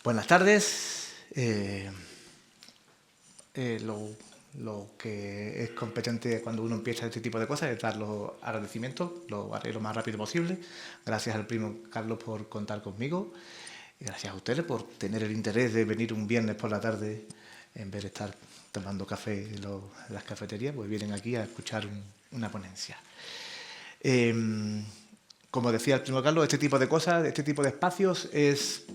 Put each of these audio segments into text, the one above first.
Buenas tardes. Lo que es competente cuando uno empieza este tipo de cosas es dar los agradecimientos, lo haré lo más rápido posible. Gracias al primo Carlos por contar conmigo y gracias a ustedes por tener el interés de venir un viernes por la tarde en vez de estar tomando café en las cafeterías, pues vienen aquí a escuchar una ponencia. Como decía el primo Carlos, este tipo de cosas, este tipo de espacios es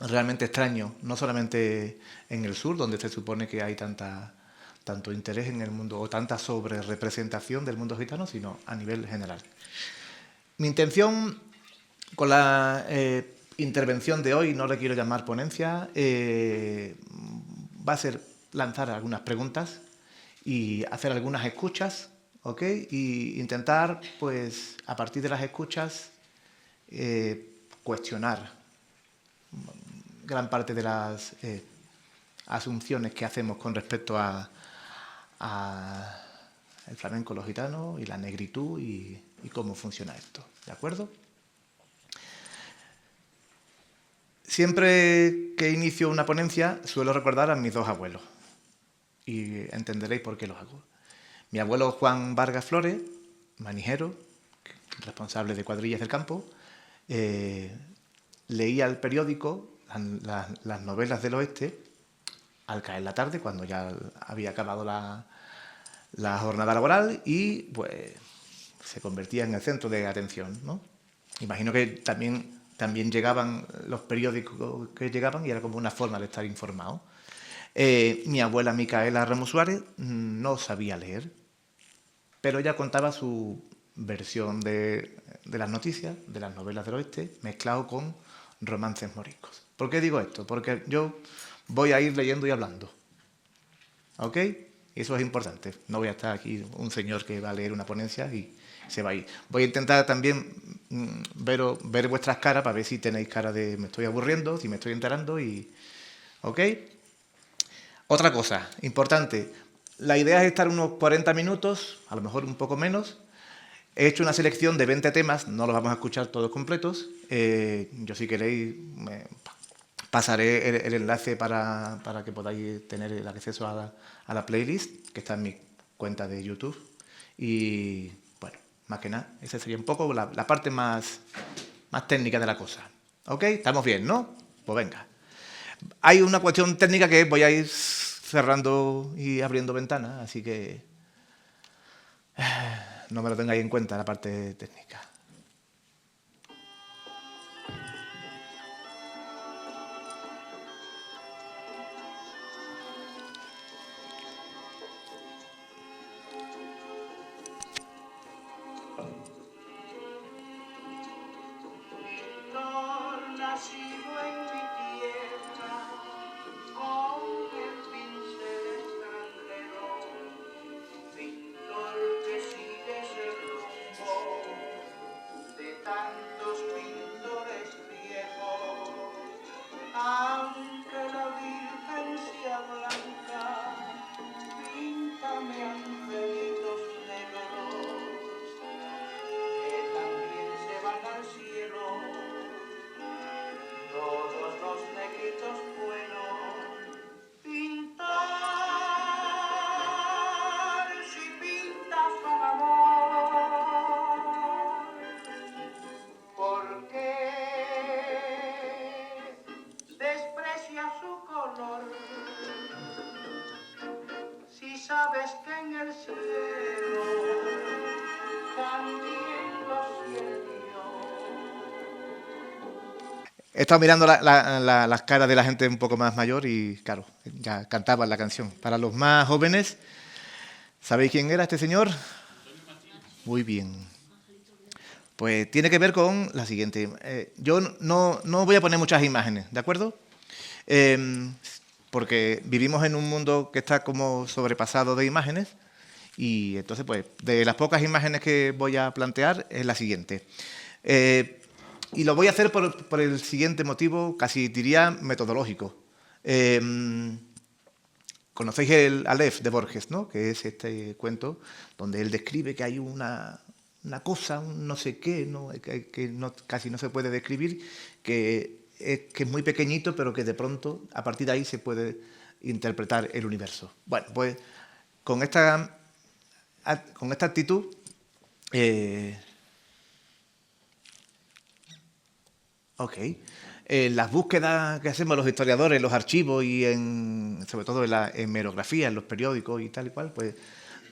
realmente extraño, no solamente en el sur, donde se supone que hay tanto interés en el mundo o tanta sobrerepresentación del mundo gitano, sino a nivel general. Mi intención con la intervención de hoy, no le quiero llamar ponencia, va a ser lanzar algunas preguntas y hacer algunas escuchas, ¿ok? Y intentar, pues, a partir de las escuchas, cuestionar gran parte de las asunciones que hacemos con respecto a el flamenco, los gitanos y la negritud y cómo funciona esto, ¿de acuerdo? Siempre que inicio una ponencia suelo recordar a mis dos abuelos y entenderéis por qué lo hago. Mi abuelo Juan Vargas Flores, manijero, responsable de cuadrillas del campo, leía el periódico, las novelas del oeste, al caer la tarde, cuando ya había acabado la jornada laboral y pues se convertía en el centro de atención, ¿no? Imagino que también llegaban los periódicos que llegaban y era como una forma de estar informado. Mi abuela Micaela Ramos Suárez no sabía leer, pero ella contaba su versión de las noticias, de las novelas del oeste, mezclado con romances moriscos. ¿Por qué digo esto? Porque yo voy a ir leyendo y hablando. ¿Ok? Eso es importante. No voy a estar aquí un señor que va a leer una ponencia y se va a ir. Voy a intentar también ver vuestras caras para ver si tenéis cara de me estoy aburriendo, si me estoy enterando y... ¿Ok? Otra cosa importante. La idea es estar unos 40 minutos, a lo mejor un poco menos. He hecho una selección de 20 temas, no los vamos a escuchar todos completos. Yo si queréis pasaré el enlace para que podáis tener el acceso a la playlist, que está en mi cuenta de YouTube. Y bueno, más que nada, esa sería un poco la parte más técnica de la cosa. ¿Ok? ¿Estamos bien, no? Pues venga. Hay una cuestión técnica que voy a ir cerrando y abriendo ventanas, así que no me lo tengáis en cuenta la parte técnica. He estado mirando las caras de la gente un poco más mayor y, claro, ya cantaban la canción. Para los más jóvenes, ¿sabéis quién era este señor? Muy bien. Pues tiene que ver con la siguiente. Yo no voy a poner muchas imágenes, ¿de acuerdo? Porque vivimos en un mundo que está como sobrepasado de imágenes y entonces, pues, de las pocas imágenes que voy a plantear es la siguiente. Y lo voy a hacer por el siguiente motivo, casi diría metodológico. Conocéis el Aleph de Borges, ¿no? Que es este cuento donde él describe que hay una cosa, un no sé qué, ¿no? Que casi no se puede describir, que que es muy pequeñito, pero que de pronto, a partir de ahí, se puede interpretar el universo. Bueno, pues con esta actitud, las búsquedas que hacemos los historiadores en los archivos y sobre todo en la hemerografía, en los periódicos y tal y cual, pues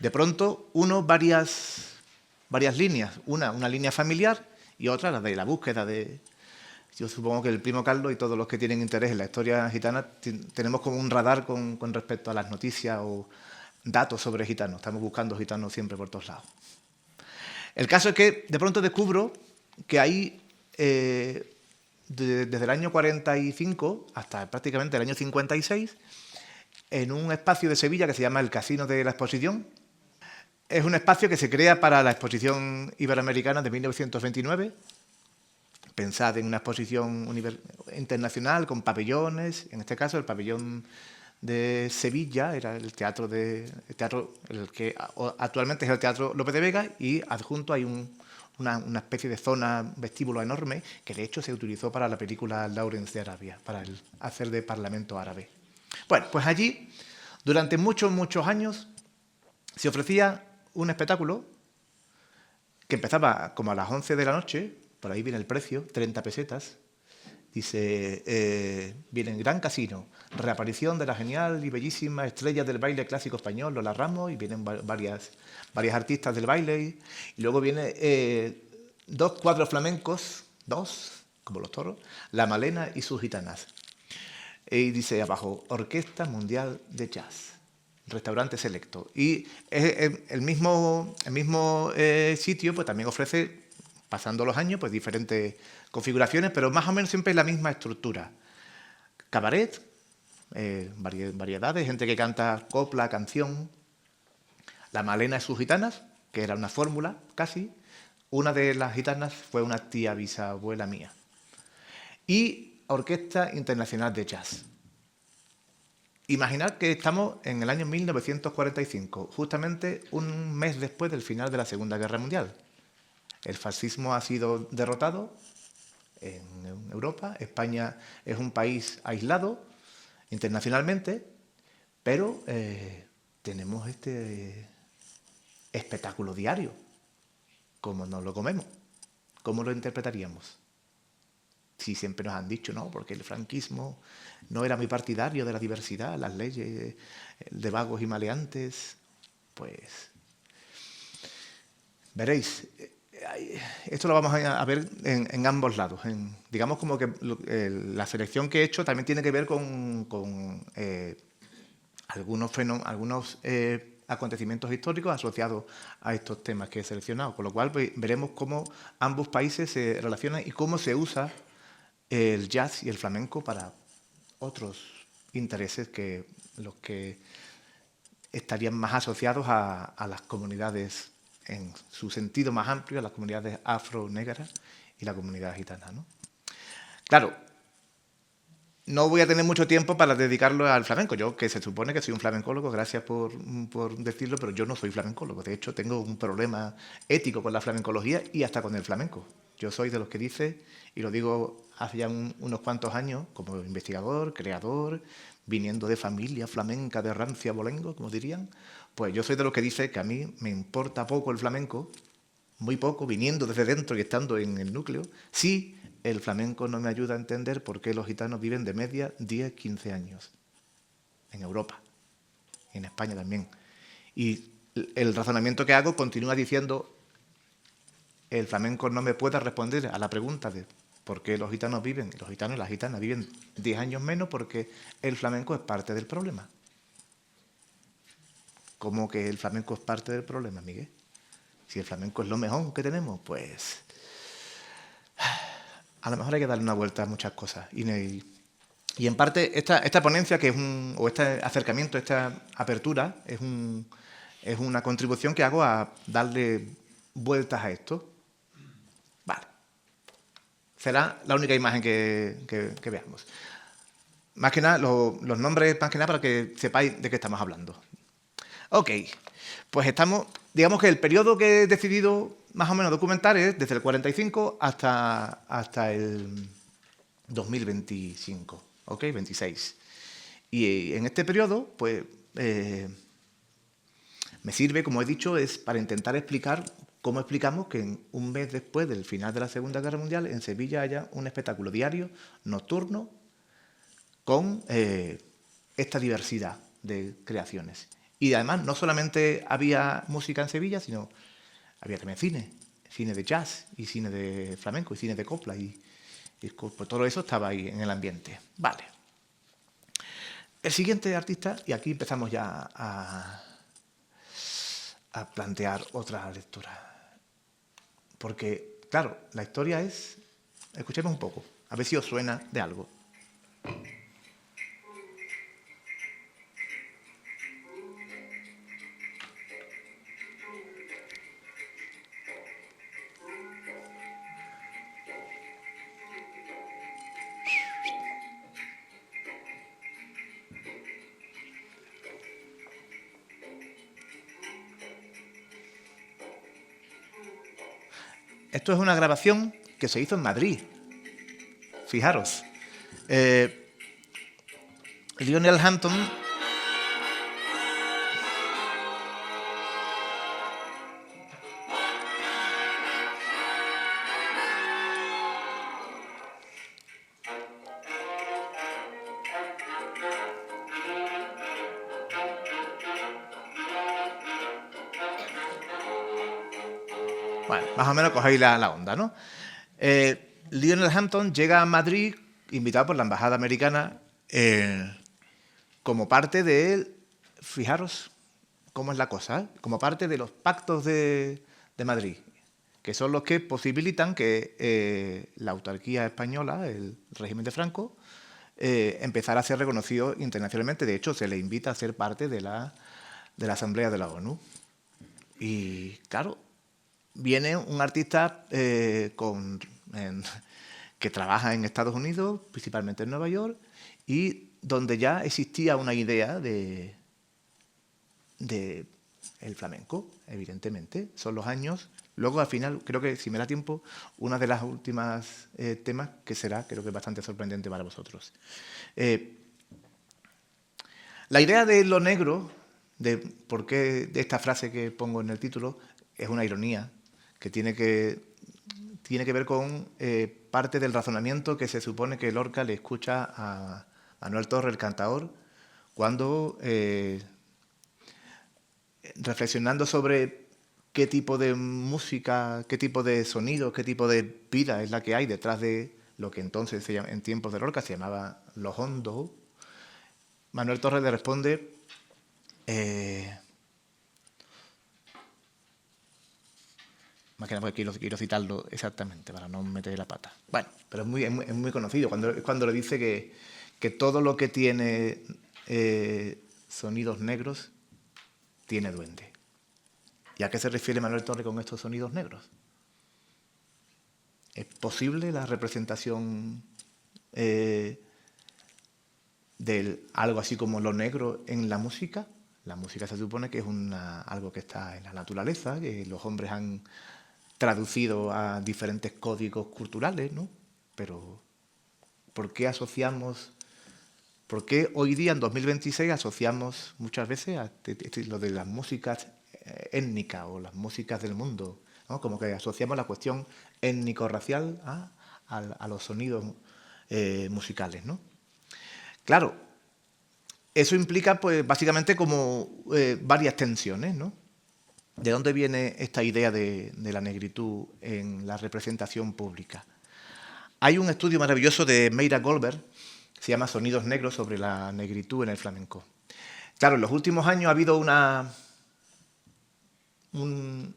de pronto varias líneas. Una línea familiar y otra la de la búsqueda de... Yo supongo que el primo Carlos y todos los que tienen interés en la historia gitana tenemos como un radar con respecto a las noticias o datos sobre gitanos. Estamos buscando gitanos siempre por todos lados. El caso es que de pronto descubro que hay, desde el año 45 hasta prácticamente el año 56, en un espacio de Sevilla que se llama el Casino de la Exposición. Es un espacio que se crea para la Exposición Iberoamericana de 1929. Pensad en una exposición internacional con pabellones. En este caso, el pabellón de Sevilla era el teatro el que actualmente es el Teatro Lope de Vega, y adjunto hay una especie de zona, vestíbulo enorme, que de hecho se utilizó para la película Lawrence de Arabia, para hacer de Parlamento árabe. Bueno, pues allí, durante muchos, muchos años, se ofrecía un espectáculo que empezaba como a las 11 de la noche, por ahí viene el precio, 30 pesetas. Dice, viene en Gran Casino, reaparición de la genial y bellísima estrella del baile clásico español, Lola Ramos, y vienen varias artistas del baile. Y luego viene 2 cuadros flamencos, 2, como los toros, La Malena y sus gitanas. Y dice abajo, Orquesta Mundial de Jazz, restaurante selecto. Y el mismo sitio pues también ofrece, pasando los años, pues diferentes configuraciones, pero más o menos siempre la misma estructura. Cabaret, variedades, gente que canta copla, canción. La Malena y sus gitanas, que era una fórmula casi. Una de las gitanas fue una tía bisabuela mía. Y Orquesta Internacional de Jazz. Imaginad que estamos en el año 1945, justamente un mes después del final de la Segunda Guerra Mundial. El fascismo ha sido derrotado en Europa. España es un país aislado internacionalmente, pero tenemos este espectáculo diario. ¿Cómo nos lo comemos? ¿Cómo lo interpretaríamos? Si siempre nos han dicho, no, porque el franquismo no era muy partidario de la diversidad, las leyes de vagos y maleantes, pues veréis, esto lo vamos a ver en ambos lados. Digamos como que la selección que he hecho también tiene que ver con algunos acontecimientos históricos asociados a estos temas que he seleccionado, con lo cual pues, veremos cómo ambos países se relacionan y cómo se usa el jazz y el flamenco para otros intereses que los que estarían más asociados a las comunidades en su sentido más amplio, a las comunidades afro-negras y la comunidad gitana, ¿no? Claro, no voy a tener mucho tiempo para dedicarlo al flamenco. Yo, que se supone que soy un flamencólogo, gracias por decirlo, pero yo no soy flamencólogo. De hecho, tengo un problema ético con la flamencología y hasta con el flamenco. Yo soy de los que dice, y lo digo hace ya unos cuantos años, como investigador, creador, viniendo de familia flamenca de rancia abolengo, como dirían, pues yo soy de los que dice que a mí me importa poco el flamenco, muy poco, viniendo desde dentro y estando en el núcleo, si el flamenco no me ayuda a entender por qué los gitanos viven de media 10, 15 años en Europa, en España también. Y el razonamiento que hago continúa diciendo, el flamenco no me puede responder a la pregunta de por qué los gitanos y las gitanas viven 10 años menos, porque el flamenco es parte del problema. ¿Cómo que el flamenco es parte del problema, Miguel? Si el flamenco es lo mejor que tenemos, pues a lo mejor hay que darle una vuelta a muchas cosas. Y en parte esta ponencia, que es o este acercamiento, esta apertura, es una contribución que hago a darle vueltas a esto. Vale. Será la única imagen que veamos. Más que nada, los nombres, más que nada para que sepáis de qué estamos hablando. Ok, pues digamos que el periodo que he decidido más o menos documentar es desde el 45 hasta el 2025, ¿ok? 26. Y en este periodo, pues, me sirve, como he dicho, es para intentar explicar cómo explicamos que en un mes después del final de la Segunda Guerra Mundial en Sevilla haya un espectáculo diario, nocturno, con esta diversidad de creaciones. Y además no solamente había música en Sevilla, sino había también cine de jazz y cine de flamenco y cine de copla y pues todo eso estaba ahí en el ambiente. Vale. El siguiente artista, y aquí empezamos ya a plantear otra lectura. Porque, claro, la historia es... Escuchemos un poco, a ver si os suena de algo. Esto es una grabación que se hizo en Madrid. Fijaros. Lionel Hampton bueno, más o menos cogéis la onda, ¿no? Lionel Hampton llega a Madrid invitado por la embajada americana como parte de, fijaros cómo es la cosa, ¿eh? Como parte de los pactos de Madrid, que son los que posibilitan que la autarquía española, el régimen de Franco, empezara a ser reconocido internacionalmente. De hecho, se le invita a ser parte de la Asamblea de la ONU. Y claro, viene un artista que trabaja en Estados Unidos, principalmente en Nueva York, y donde ya existía una idea de el flamenco, evidentemente. Son los años. Luego, al final, creo que, si me da tiempo, una de las últimas temas que será, creo que bastante sorprendente para vosotros. La idea de lo negro, de por qué de esta frase que pongo en el título, es una ironía que tiene que ver con parte del razonamiento que se supone que Lorca le escucha a Manuel Torre, el cantador, cuando reflexionando sobre qué tipo de música, qué tipo de sonido, qué tipo de vida es la que hay detrás de lo que entonces en tiempos de Lorca se llamaba los hondos, Manuel Torres le responde más que nada porque quiero citarlo exactamente para no meter la pata. Bueno, pero es muy conocido cuando le dice que todo lo que tiene sonidos negros tiene duende. ¿Y a qué se refiere Manuel Torre con estos sonidos negros? ¿Es posible la representación de algo así como lo negro en la música? La música se supone que es algo que está en la naturaleza, que los hombres han traducido a diferentes códigos culturales, ¿no? Pero ¿por qué hoy día, en 2026, asociamos muchas veces a lo de las músicas étnicas o las músicas del mundo, ¿no? Como que asociamos la cuestión étnico-racial a los sonidos musicales, ¿no? Claro, eso implica, pues, básicamente como varias tensiones, ¿no? ¿De dónde viene esta idea de la negritud en la representación pública? Hay un estudio maravilloso de Meira Goldberg, se llama Sonidos negros sobre la negritud en el flamenco. Claro, en los últimos años ha habido un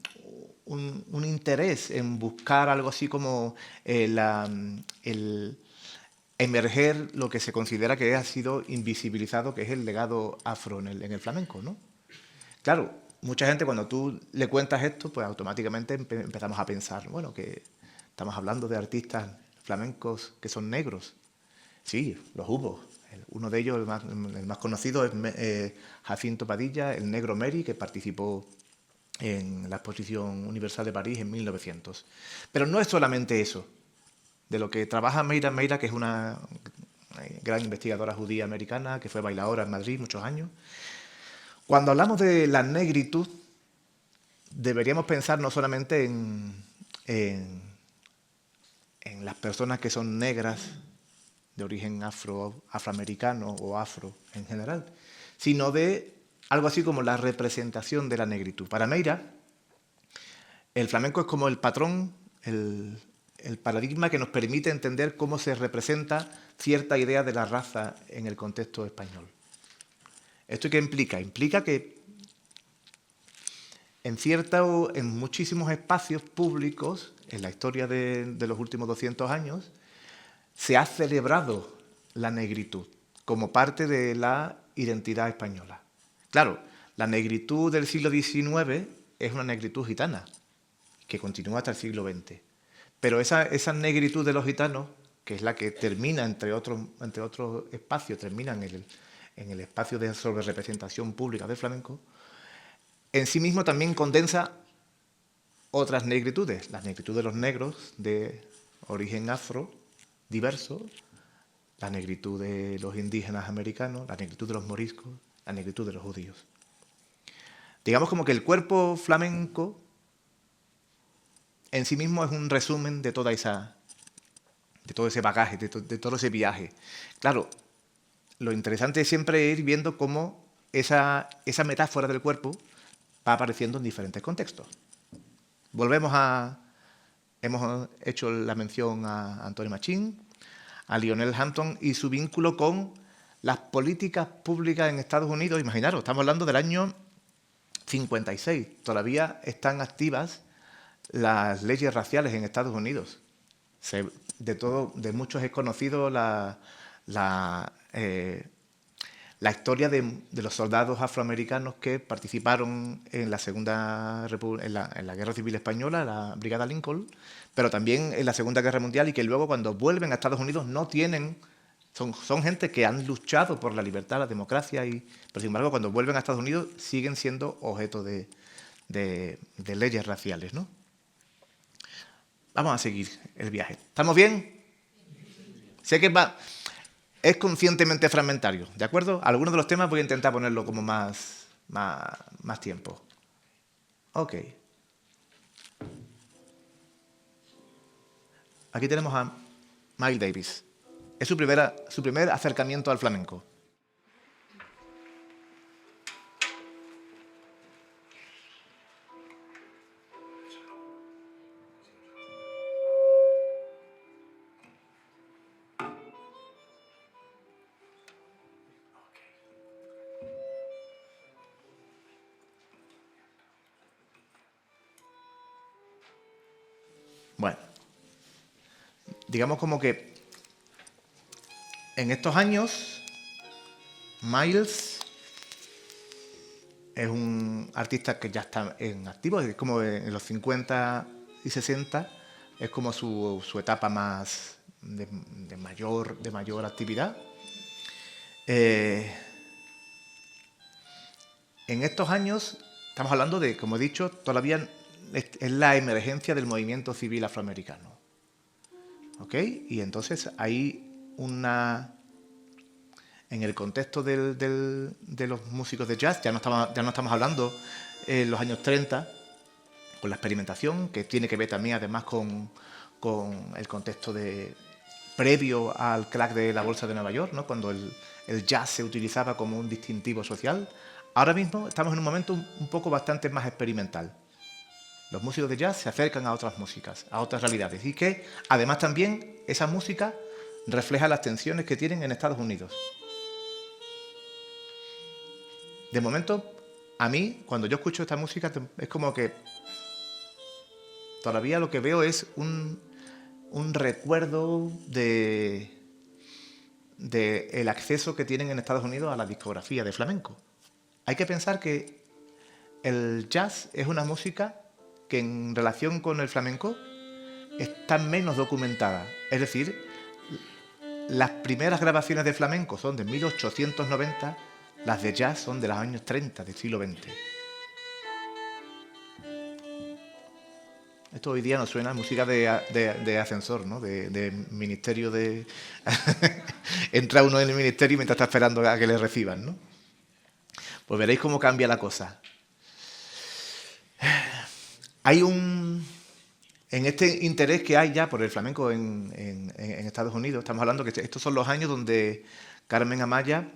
interés en buscar algo así como el emerger lo que se considera que ha sido invisibilizado, que es el legado afro en el flamenco, ¿no? Claro, mucha gente cuando tú le cuentas esto, pues automáticamente empezamos a pensar, bueno, que estamos hablando de artistas flamencos que son negros. Sí, los hubo. Uno de ellos, el más conocido, es Jacinto Padilla, el negro Meri, que participó en la Exposición Universal de París en 1900. Pero no es solamente eso. de lo que trabaja Meira Meira, que es una gran investigadora judía americana, que fue bailadora en Madrid muchos años. Cuando hablamos de la negritud, deberíamos pensar no solamente en las personas que son negras, de origen afroamericano o afro en general, sino de algo así como la representación de la negritud. Para Meira, el flamenco es como el patrón, el paradigma que nos permite entender cómo se representa cierta idea de la raza en el contexto español. ¿Esto qué implica? Implica que en muchísimos espacios públicos, en la historia de los últimos 200 años, se ha celebrado la negritud como parte de la identidad española. Claro, la negritud del siglo XIX es una negritud gitana, que continúa hasta el siglo XX. Pero esa negritud de los gitanos, que es la que termina, entre otros espacios, termina en el espacio de sobrerepresentación pública del flamenco, en sí mismo también condensa otras negritudes, la negritud de los negros de origen afro, diverso, la negritud de los indígenas americanos, la negritud de los moriscos, la negritud de los judíos. Digamos como que el cuerpo flamenco en sí mismo es un resumen de todo ese bagaje, de todo ese viaje. Claro, lo interesante es siempre ir viendo cómo esa metáfora del cuerpo va apareciendo en diferentes contextos. Hemos hecho la mención a Anthony Machín, a Lionel Hampton y su vínculo con las políticas públicas en Estados Unidos. Imaginaros, estamos hablando del año 56. Todavía están activas las leyes raciales en Estados Unidos. De muchos es conocido la historia de los soldados afroamericanos que participaron en la Guerra Civil Española, la Brigada Lincoln, pero también en la Segunda Guerra Mundial, y que luego cuando vuelven a Estados Unidos son gente que han luchado por la libertad, la democracia, pero sin embargo cuando vuelven a Estados Unidos siguen siendo objeto de leyes raciales, ¿no? Vamos a seguir el viaje. ¿Estamos bien? Sé que es conscientemente fragmentario, ¿de acuerdo? Algunos de los temas voy a intentar ponerlo como más tiempo. Ok. Aquí tenemos a Miles Davis. Es su primer acercamiento al flamenco. Bueno, digamos como que en estos años Miles es un artista que ya está en activo, es como en los 50 y 60, es como su etapa más de mayor actividad. En estos años estamos hablando de, como he dicho, todavía es la emergencia del movimiento civil afroamericano. ¿Ok? Y entonces hay en el contexto de los músicos de jazz, ya no estamos hablando en los años 30, con la experimentación, que tiene que ver también además con el contexto previo al crack de la bolsa de Nueva York, ¿no? Cuando el jazz se utilizaba como un distintivo social. Ahora mismo estamos en un momento un poco bastante más experimental. Los músicos de jazz se acercan a otras músicas, a otras realidades, y que además también esa música refleja las tensiones que tienen en Estados Unidos. De momento, a mí, cuando yo escucho esta música, es como que todavía lo que veo es un recuerdo de el acceso que tienen en Estados Unidos a la discografía de flamenco. Hay que pensar que el jazz es una música que en relación con el flamenco está menos documentada. Es decir, las primeras grabaciones de flamenco son de 1890, las de jazz son de los años 30 del siglo XX. Esto hoy día nos suena a música de ascensor, ¿no? De ministerio de... Entra uno en el ministerio mientras está esperando a que le reciban, ¿no? Pues veréis cómo cambia la cosa. Hay un... En este interés que hay ya por el flamenco en Estados Unidos, estamos hablando que estos son los años donde Carmen Amaya,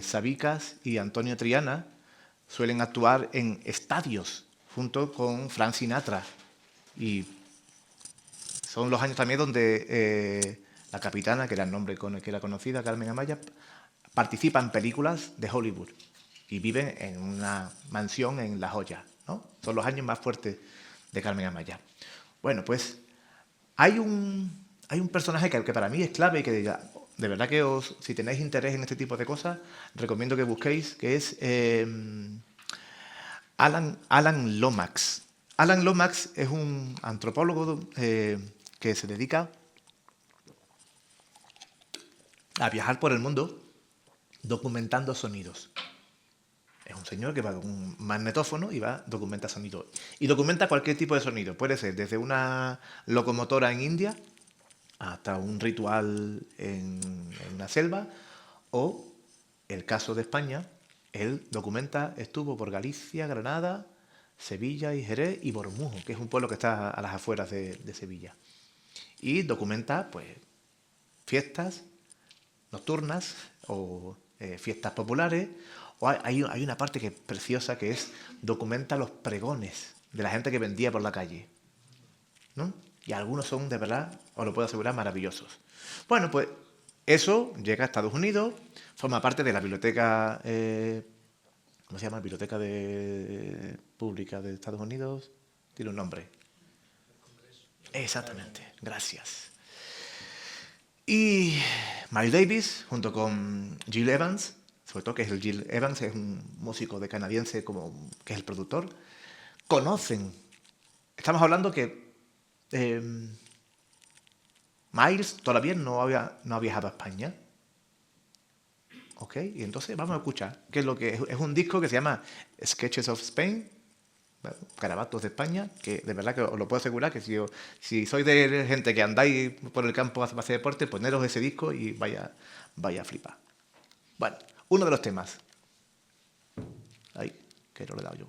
Sabicas y Antonio Triana suelen actuar en estadios junto con Frank Sinatra. Y son los años también donde la capitana, que era el nombre con el que era conocida, Carmen Amaya, participa en películas de Hollywood y viven en una mansión en La Joya, ¿no? Son los años más fuertes de Carmen Amaya. Bueno, pues hay un personaje que para mí es clave y que de verdad que si tenéis interés en este tipo de cosas, recomiendo que busquéis, que es Alan Lomax. Alan Lomax es un antropólogo que se dedica a viajar por el mundo documentando sonidos. Es un señor que va con un magnetófono y documenta sonido. Y documenta cualquier tipo de sonido. Puede ser desde una locomotora en India hasta un ritual en la selva, o el caso de España, él documenta, estuvo por Galicia, Granada, Sevilla y Jerez y Bormujo, que es un pueblo que está a las afueras de Sevilla. Y documenta pues fiestas nocturnas o fiestas populares. O hay una parte que es preciosa, que es documenta los pregones de la gente que vendía por la calle, ¿no? Y algunos son, de verdad, os lo puedo asegurar, maravillosos. Bueno, pues eso llega a Estados Unidos, forma parte de la biblioteca, ¿cómo se llama? Biblioteca Pública de Estados Unidos. Tiene un nombre. Exactamente, gracias. Y Miles Davis, junto con Gil Evans, sobre todo que es el Gil Evans, es un músico de canadiense que es el productor, conocen. Estamos hablando que Miles todavía no ha viajado a España. ¿Ok? Y entonces vamos a escuchar qué es lo que es. Es un disco que se llama Sketches of Spain, Garabatos de España, que de verdad que os lo puedo asegurar que si sois de gente que andáis por el campo a hacer deporte, poneros ese disco y vaya a flipar. Bueno, uno de los temas. Ahí, que no le he dado yo.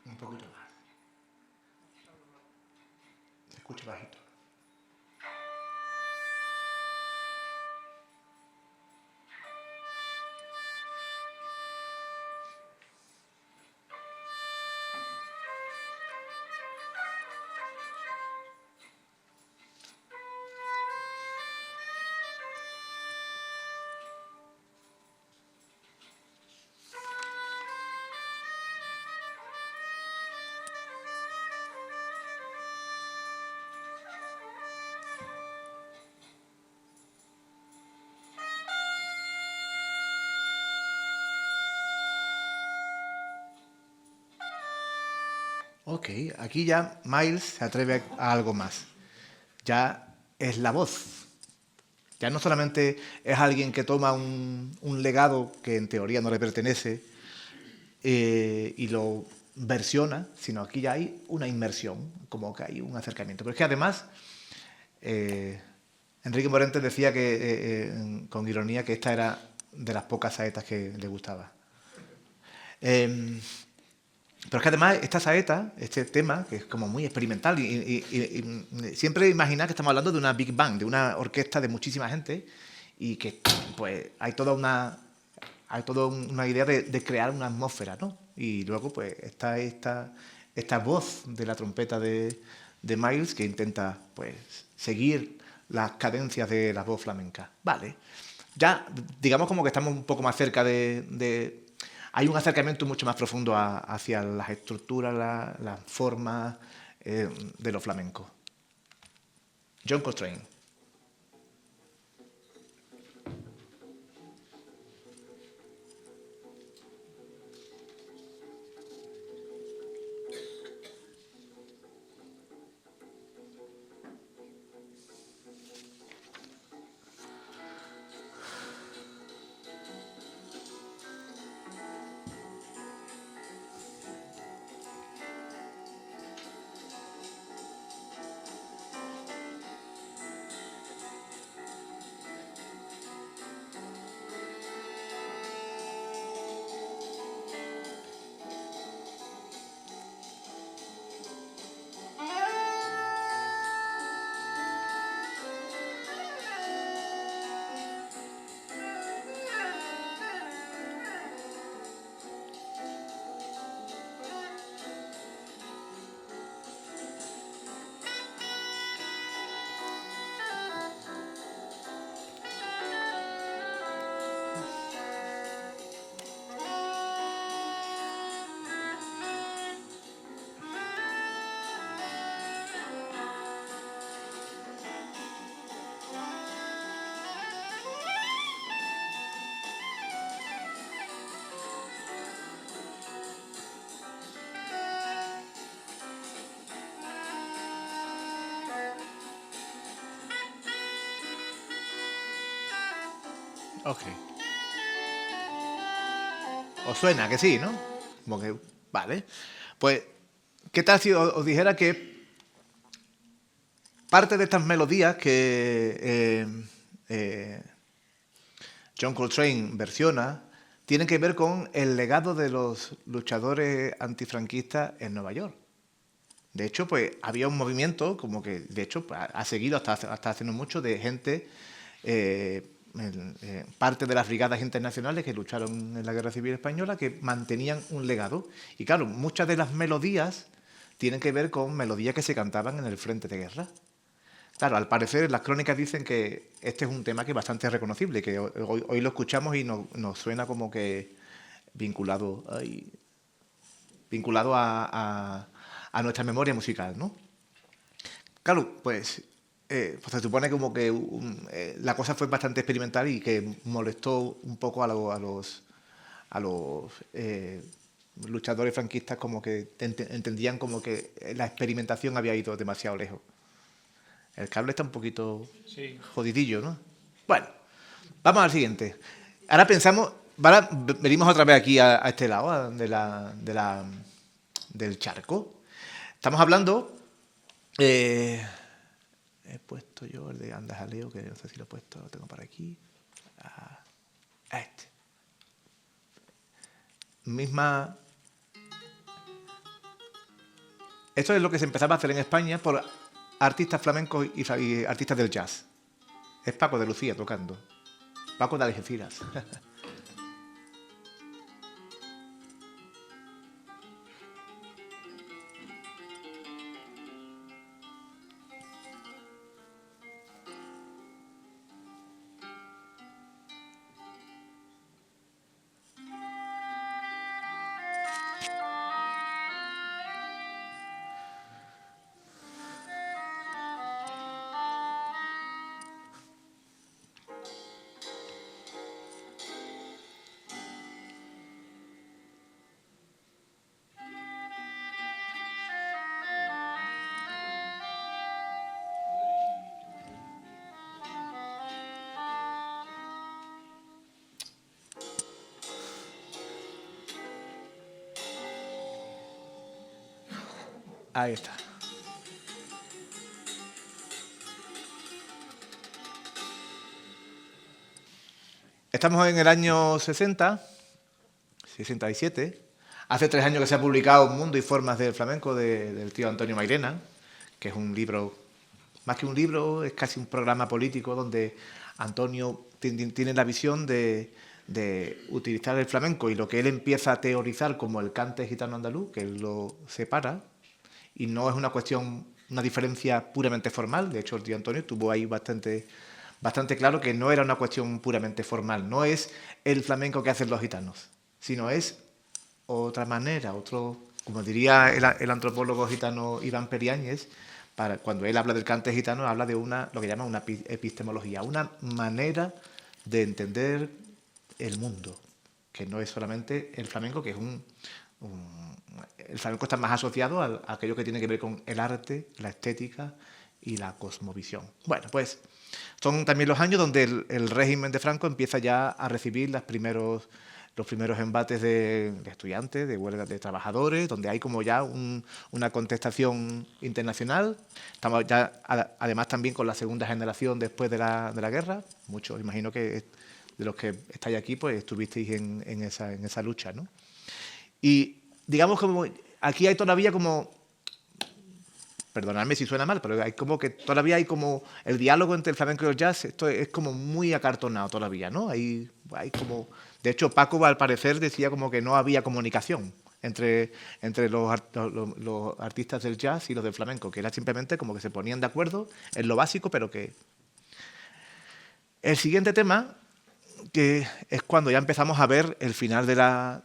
Un poquito más. Se escucha bajito. Ok, aquí ya Miles se atreve a algo más. Ya es la voz. Ya no solamente es alguien que toma un legado que en teoría no le pertenece y lo versiona, sino aquí ya hay una inmersión, como que hay un acercamiento. Pero es que además, Enrique Morente decía que, con ironía, que esta era de las pocas saetas que le gustaba. Pero es que además esta saeta, este tema, que es como muy experimental, y siempre imaginar que estamos hablando de una Big Bang, de una orquesta de muchísima gente, y que pues hay toda una idea de crear una atmósfera, ¿no? Y luego pues está esta voz de la trompeta de Miles que intenta pues seguir las cadencias de la voz flamenca. Vale. Ya digamos como que estamos un poco más cerca hay un acercamiento mucho más profundo hacia las estructuras, las formas de lo flamenco. John Coltrane. Ok. ¿Os suena que sí, no? Como que, vale. Pues, ¿qué tal si os dijera que parte de estas melodías que John Coltrane versiona tienen que ver con el legado de los luchadores antifranquistas en Nueva York? De hecho, pues había un movimiento, como que de hecho pues, ha seguido hasta hace no mucho, de gente, parte de las brigadas internacionales que lucharon en la Guerra Civil Española, que mantenían un legado. Y claro, muchas de las melodías tienen que ver con melodías que se cantaban en el frente de guerra. Claro, al parecer las crónicas dicen que este es un tema que es bastante reconocible, que hoy lo escuchamos y nos suena como que vinculado, vinculado a nuestra memoria musical, ¿no? Claro, pues se supone como que la cosa fue bastante experimental y que molestó un poco a los luchadores franquistas, como que entendían como que la experimentación había ido demasiado lejos. El cable está un poquito Sí. jodidillo, ¿no? Bueno, vamos al siguiente. Ahora pensamos, ahora venimos otra vez aquí a este lado del charco. Estamos hablando. eh, He puesto yo el de Andajaleo, que no sé si lo he puesto, lo tengo por aquí. A este. Misma. Esto es lo que se empezaba a hacer en España por artistas flamencos y artistas del jazz. Es Paco de Lucía tocando. Paco de Algeciras. Ahí está. Estamos en el año 60, 67. Hace 3 años que se ha publicado Mundo y Formas del Flamenco del tío Antonio Mairena, que es un libro, más que un libro, es casi un programa político donde Antonio tiene la visión de utilizar el flamenco y lo que él empieza a teorizar como el cante gitano andaluz, que él lo separa, y no es una cuestión, una diferencia puramente formal. De hecho, el tío Antonio tuvo ahí bastante claro que no era una cuestión puramente formal, no es el flamenco que hacen los gitanos, sino es otra manera, como diría el antropólogo gitano Iván Periáñez, cuando él habla del cante gitano, habla de lo que llama una epistemología, una manera de entender el mundo, que no es solamente el flamenco, que es el flamenco está más asociado a aquello que tiene que ver con el arte, la estética y la cosmovisión. Bueno, pues son también los años donde el régimen de Franco empieza ya a recibir los primeros embates de estudiantes, de huelgas de trabajadores, donde hay como ya una contestación internacional. Estamos ya, además, también con la segunda generación después de la guerra. Muchos, imagino que de los que estáis aquí, pues estuvisteis en esa lucha, ¿no? Y digamos como aquí hay todavía como, perdonadme si suena mal, pero hay como que todavía hay como el diálogo entre el flamenco y el jazz, esto es como muy acartonado todavía, ¿no? Hay como, de hecho, Paco al parecer decía como que no había comunicación entre los artistas del jazz y los del flamenco, que era simplemente como que se ponían de acuerdo en lo básico, pero que... El siguiente tema, que es cuando ya empezamos a ver el final de la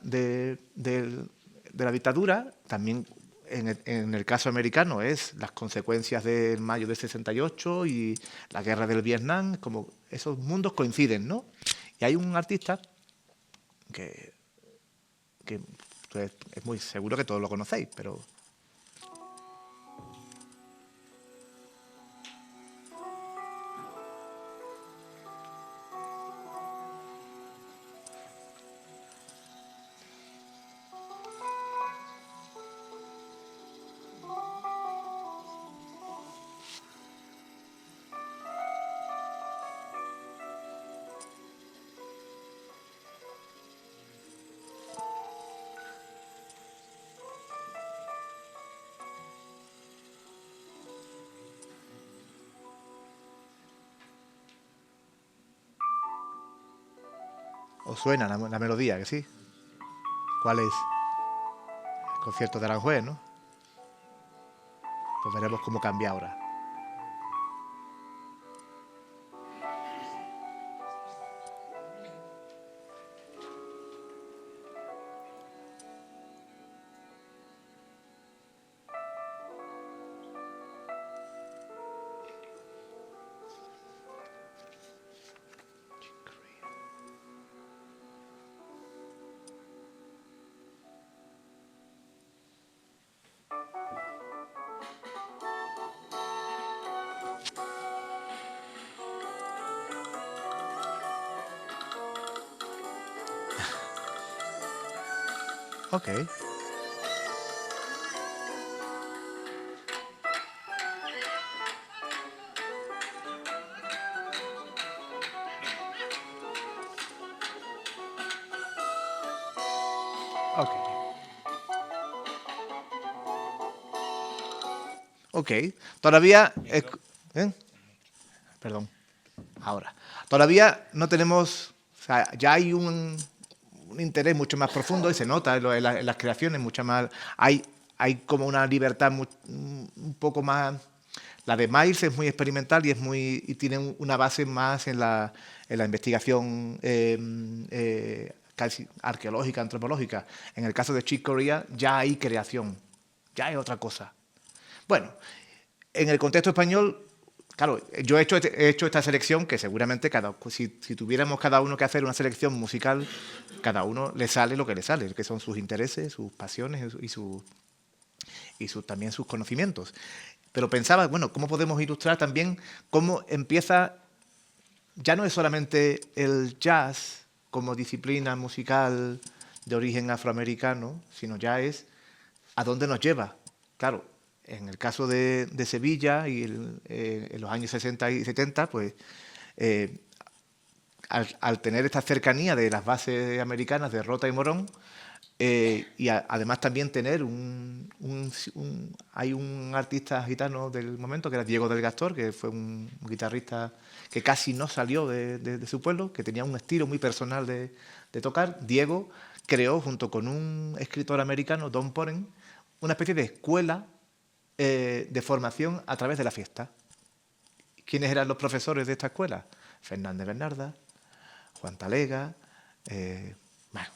dictadura, también en el caso americano es las consecuencias del mayo del 68 y la guerra del Vietnam, como esos mundos coinciden, ¿no? Y hay un artista que es muy seguro que todos lo conocéis, pero... ¿Os suena la melodía, que sí? ¿Cuál es? El concierto de Aranjuez, ¿no? Pues veremos cómo cambia ahora. Ok. Ok. Ok. Todavía... ¿eh? Perdón. Ahora. Todavía no tenemos... O sea, ya hay un interés mucho más profundo y se nota en las creaciones mucho más... Hay como una libertad un poco más... La de Miles es muy experimental y tiene una base más en la investigación casi arqueológica, antropológica. En el caso de Chick Corea ya hay creación, ya hay otra cosa. Bueno, en el contexto español, claro, yo he hecho esta selección que seguramente si tuviéramos cada uno que hacer una selección musical, cada uno le sale lo que le sale, que son sus intereses, sus pasiones y también sus conocimientos. Pero pensaba, bueno, ¿cómo podemos ilustrar también cómo empieza, ya no es solamente el jazz como disciplina musical de origen afroamericano, sino ya es a dónde nos lleva? Claro, en el caso de Sevilla y en los años 60 y 70, pues al tener esta cercanía de las bases americanas de Rota y Morón, y además también tener hay un artista gitano del momento que era Diego del Gastor, que fue un guitarrista que casi no salió de su pueblo, que tenía un estilo muy personal de tocar. Diego creó, junto con un escritor americano, Don Poren, una especie de escuela de formación a través de la fiesta. ¿Quiénes eran los profesores de esta escuela? Fernández Bernarda, Juan Talega, bueno,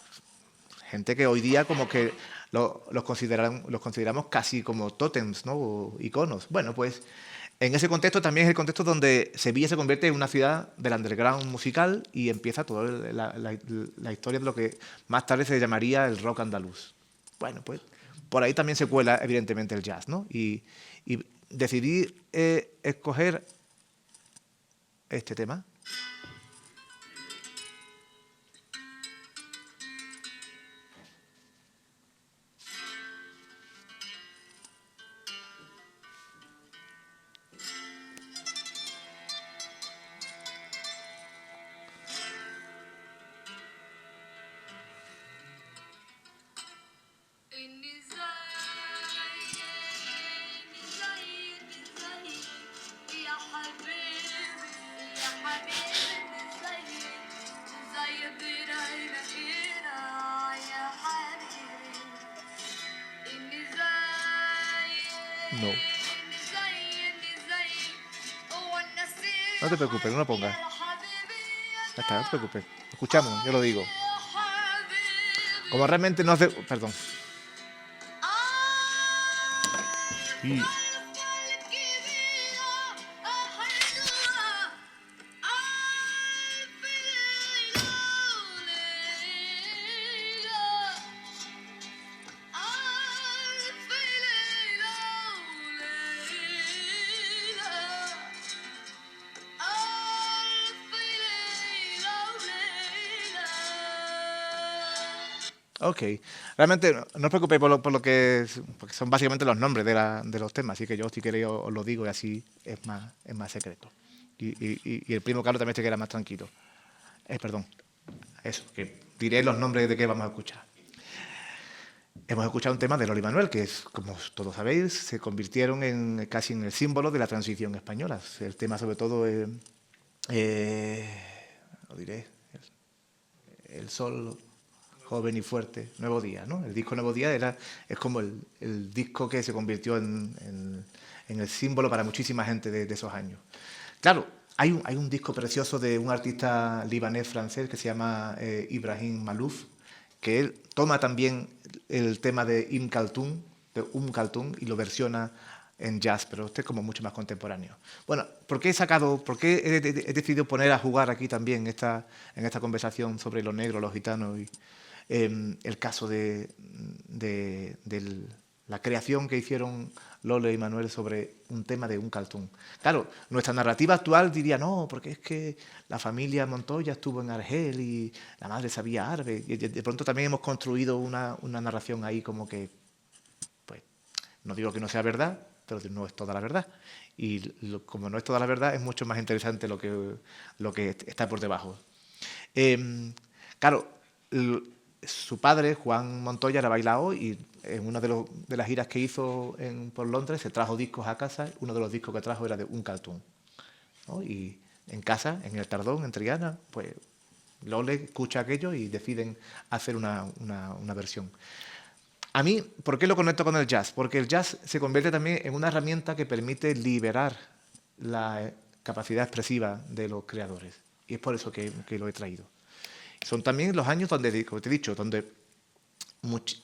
gente que hoy día como que los consideramos casi como tótems, ¿no? O iconos. Bueno, pues en ese contexto también es el contexto donde Sevilla se convierte en una ciudad del underground musical y empieza toda la historia de lo que más tarde se llamaría el rock andaluz. Bueno, pues por ahí también se cuela evidentemente el jazz, ¿no? Y decidí escoger este tema. No. No te preocupes, no lo pongas. Ya está, no te preocupes. Escuchamos, yo lo digo. Como realmente no hace... Perdón. Y... Ok, realmente no os preocupéis por lo que porque son básicamente los nombres de los temas, así que yo si queréis os lo digo y así es más secreto. Y el primo Carlos también se queda más tranquilo. Perdón, eso, que diré los nombres de qué vamos a escuchar. Hemos escuchado un tema de Loli Manuel, que es, como todos sabéis, se convirtieron casi en el símbolo de la transición española. El tema sobre todo, lo diré, el sol joven y fuerte, Nuevo Día, ¿no? El disco Nuevo Día es como el disco que se convirtió en el símbolo para muchísima gente de esos años. Claro, hay un disco precioso de un artista libanés-francés que se llama Ibrahim Malouf, que él toma también el tema de Kaltun, y lo versiona en jazz, pero este es como mucho más contemporáneo. Bueno, ¿por qué he decidido poner a jugar aquí también en esta conversación sobre los negros, los gitanos y el caso de la creación que hicieron Lolo y Manuel sobre un tema de Kaltun? Claro, nuestra narrativa actual diría, no, porque es que la familia Montoya estuvo en Argel y la madre sabía árabe. Y de pronto también hemos construido una narración ahí como que, pues, no digo que no sea verdad, pero no es toda la verdad. Y como no es toda la verdad, es mucho más interesante lo que está por debajo. Claro, su padre, Juan Montoya, era bailao y en una de las giras que hizo por Londres se trajo discos a casa. Uno de los discos que trajo era de Kaltun, ¿no? Y en casa, en el Tardón, en Triana, pues Lole escucha aquello y deciden hacer una versión. A mí, ¿por qué lo conecto con el jazz? Porque el jazz se convierte también en una herramienta que permite liberar la capacidad expresiva de los creadores. Y es por eso que lo he traído. Son también los años donde, como te he dicho, donde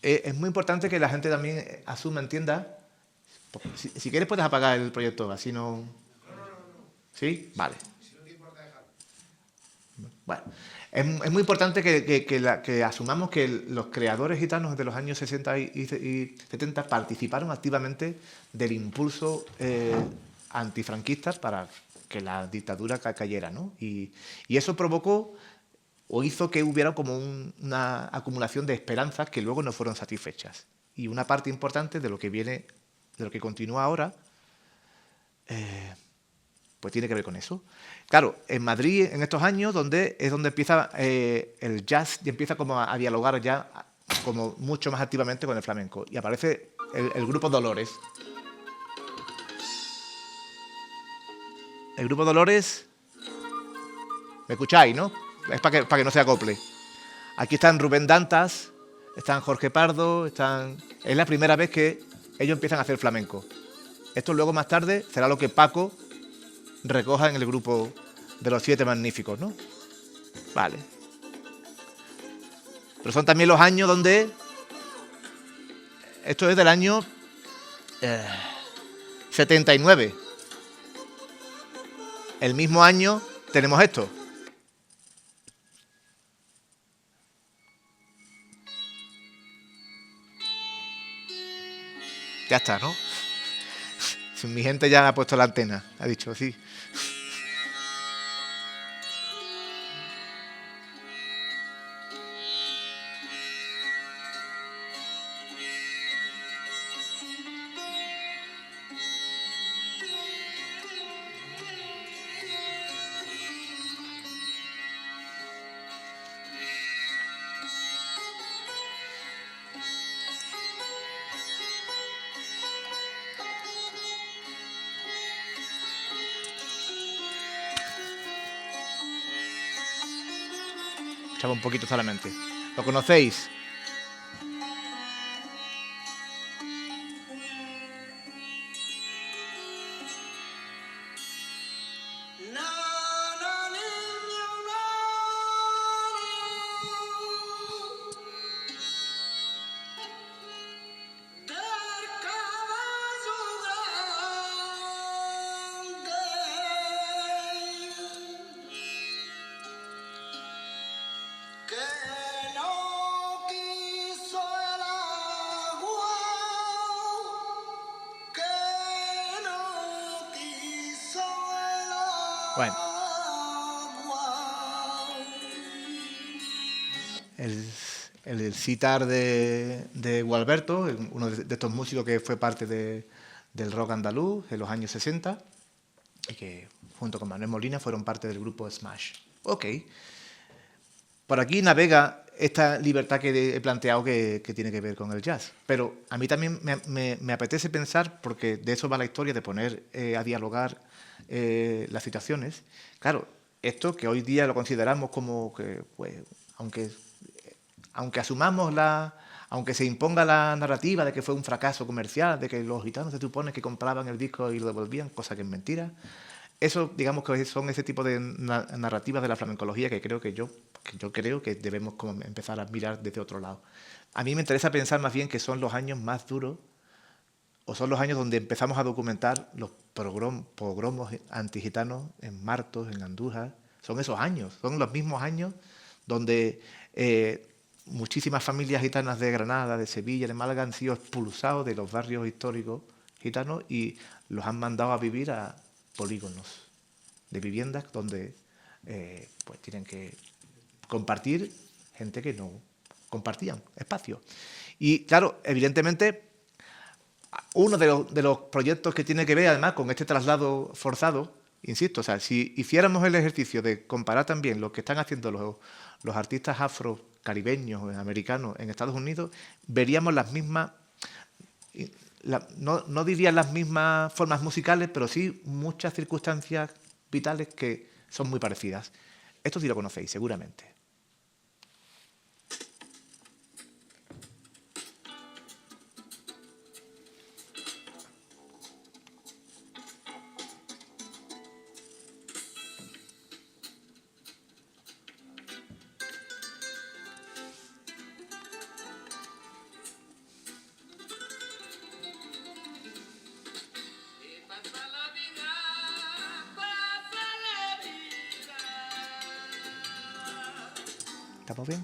es muy importante que la gente también asuma, entienda. Si quieres puedes apagar el proyector, así no... ¿Sí? Vale. Bueno, es muy importante que asumamos que los creadores gitanos de los años 60 y 70 participaron activamente del impulso antifranquista para que la dictadura cayera, ¿no? Y eso provocó o hizo que hubiera como una acumulación de esperanzas que luego no fueron satisfechas. Y una parte importante de lo que viene, de lo que continúa ahora, pues tiene que ver con eso. Claro, en Madrid, en estos años, es donde empieza el jazz y empieza como a dialogar ya como mucho más activamente con el flamenco. Y aparece el grupo Dolores. El grupo Dolores, ¿me escucháis, no? Es para que no se acople. Aquí están Rubén Dantas, están Jorge Pardo, es la primera vez que ellos empiezan a hacer flamenco. Esto luego más tarde será lo que Paco recoja en el grupo de los 7 magníficos, ¿no? Vale. Pero son también los años donde... Esto es del año 79. El mismo año tenemos esto. Ya está, ¿no? Mi gente ya ha puesto la antena, ha dicho, sí. Escuchaba un poquito solamente. ¿Lo conocéis? Bueno. El sitar de Gualberto, uno de estos músicos que fue parte del rock andaluz en los años 60 y que junto con Manuel Molina fueron parte del grupo Smash. Ok. Por aquí navega esta libertad que he planteado que tiene que ver con el jazz. Pero a mí también me apetece pensar, porque de eso va la historia, de poner a dialogar las situaciones. Claro, esto que hoy día lo consideramos como que, pues, aunque asumamos aunque se imponga la narrativa de que fue un fracaso comercial, de que los gitanos se supone que compraban el disco y lo devolvían, cosa que es mentira. Eso, digamos que son ese tipo de narrativas de la flamencología que yo creo que debemos como empezar a mirar desde otro lado. A mí me interesa pensar más bien que son los años más duros, o son los años donde empezamos a documentar los pogromos antigitanos en Martos, en Andújar. Son esos años, son los mismos años donde muchísimas familias gitanas de Granada, de Sevilla, de Málaga han sido expulsados de los barrios históricos gitanos y los han mandado a vivir a polígonos de viviendas donde pues tienen que compartir gente que no compartían espacio. Y claro, evidentemente, uno de los proyectos que tiene que ver además con este traslado forzado, insisto, o sea, si hiciéramos el ejercicio de comparar también lo que están haciendo los artistas afro-caribeños, americanos en Estados Unidos, veríamos las mismas, no diría las mismas formas musicales, pero sí muchas circunstancias vitales que son muy parecidas. Esto sí lo conocéis, seguramente. ¿Estamos bien?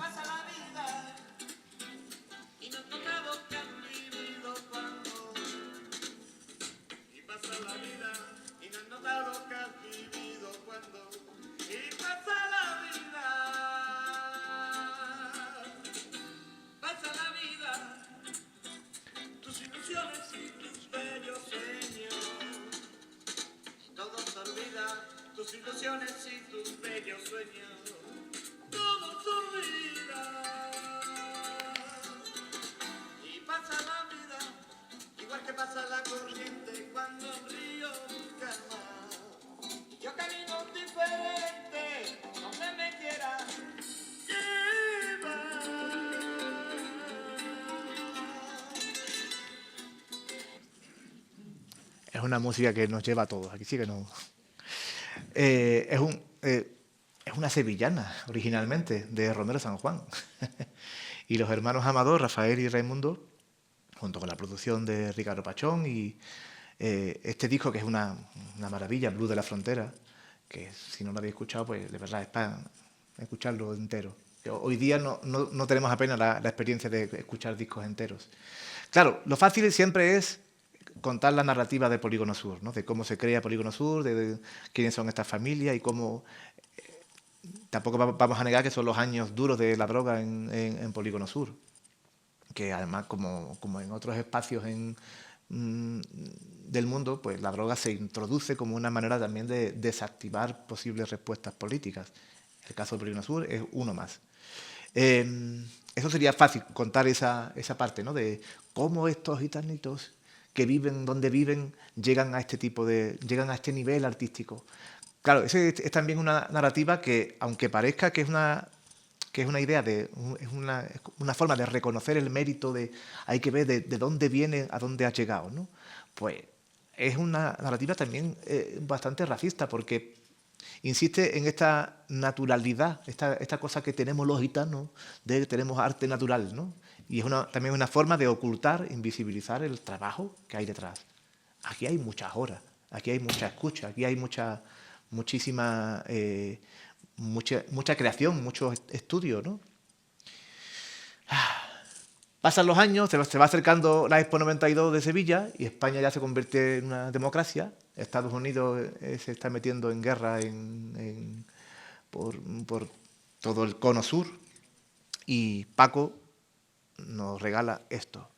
es una música que nos lleva a todos. Aquí sí que no. Es una sevillana, originalmente, de Romero San Juan. Y los hermanos Amador, Rafael y Raimundo, junto con la producción de Ricardo Pachón y este disco que es una maravilla, Blues de la Frontera, que si no lo habéis escuchado, pues de verdad es para escucharlo entero. Hoy día no tenemos apenas la experiencia de escuchar discos enteros. Claro, lo fácil siempre es contar la narrativa de Polígono Sur, ¿no? De cómo se crea Polígono Sur, de quiénes son estas familias y cómo... Tampoco vamos a negar que son los años duros de la droga en Polígono Sur, que además, como en otros espacios del mundo, pues la droga se introduce como una manera también de desactivar posibles respuestas políticas. El caso de Polígono Sur es uno más. Eso sería fácil, contar esa parte, ¿no? De cómo estos gitanitos que viven donde viven llegan a este nivel artístico. Claro, esa es también una narrativa que, aunque parezca que es una idea, es una forma de reconocer el mérito, hay que ver de dónde viene a dónde ha llegado, ¿no? Pues es una narrativa también bastante racista, porque insiste en esta naturalidad, esta cosa que tenemos los gitanos, de que tenemos arte natural, ¿no? Y es también una forma de ocultar, invisibilizar el trabajo que hay detrás. Aquí hay muchas horas, aquí hay mucha escucha, aquí hay mucha creación, mucho estudio, ¿no? Pasan los años, se va acercando la Expo 92 de Sevilla y España ya se convierte en una democracia. Estados Unidos se está metiendo en guerra por todo el cono sur y Paco nos regala esto.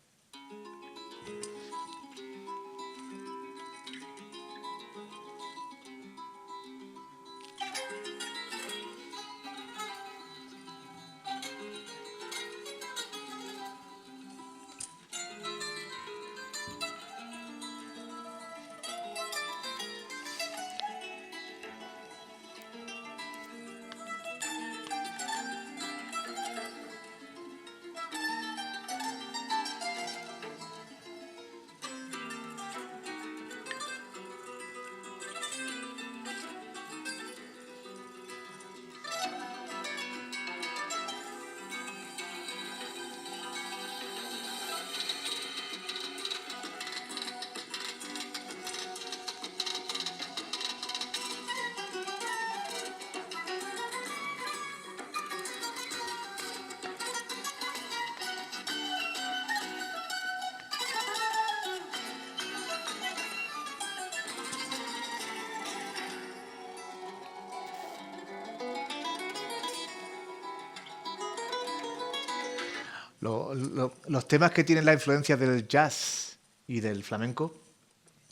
Los temas que tienen la influencia del jazz y del flamenco,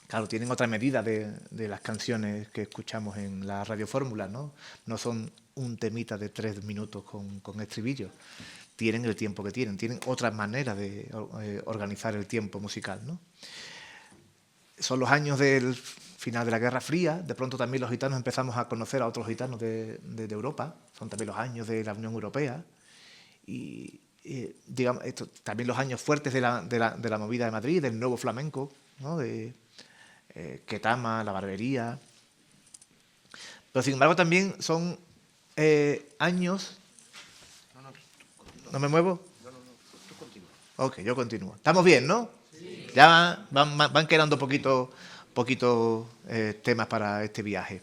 claro, tienen otra medida de las canciones que escuchamos en la radiofórmula, ¿no? No son un temita de 3 minutos con estribillo. Tienen el tiempo que tienen otra manera de organizar el tiempo musical, ¿no? Son los años del final de la Guerra Fría, de pronto también los gitanos empezamos a conocer a otros gitanos de Europa, son también los años de la Unión Europea y digamos, también los años fuertes de la movida de Madrid, del nuevo flamenco, ¿no? De Ketama, la barbería. Pero sin embargo también son años... ¿No me muevo? No, tú continúa. Ok, yo continúo. ¿Estamos bien, no? Sí. Ya van quedando poquito temas para este viaje.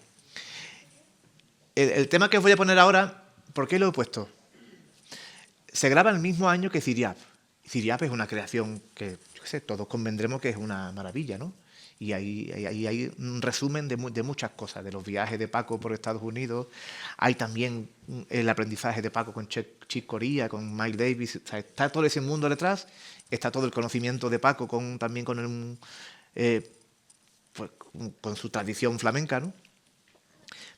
El tema que os voy a poner ahora, ¿por qué lo he puesto? Se graba el mismo año que Ciriab. Ciriab es una creación que, yo qué sé, todos convendremos que es una maravilla, ¿no? Y ahí hay un resumen de muchas cosas, de los viajes de Paco por Estados Unidos. Hay también el aprendizaje de Paco con Chick Corea, con Miles Davis. O sea, está todo ese mundo detrás. Está todo el conocimiento de Paco también con su tradición flamenca, ¿no?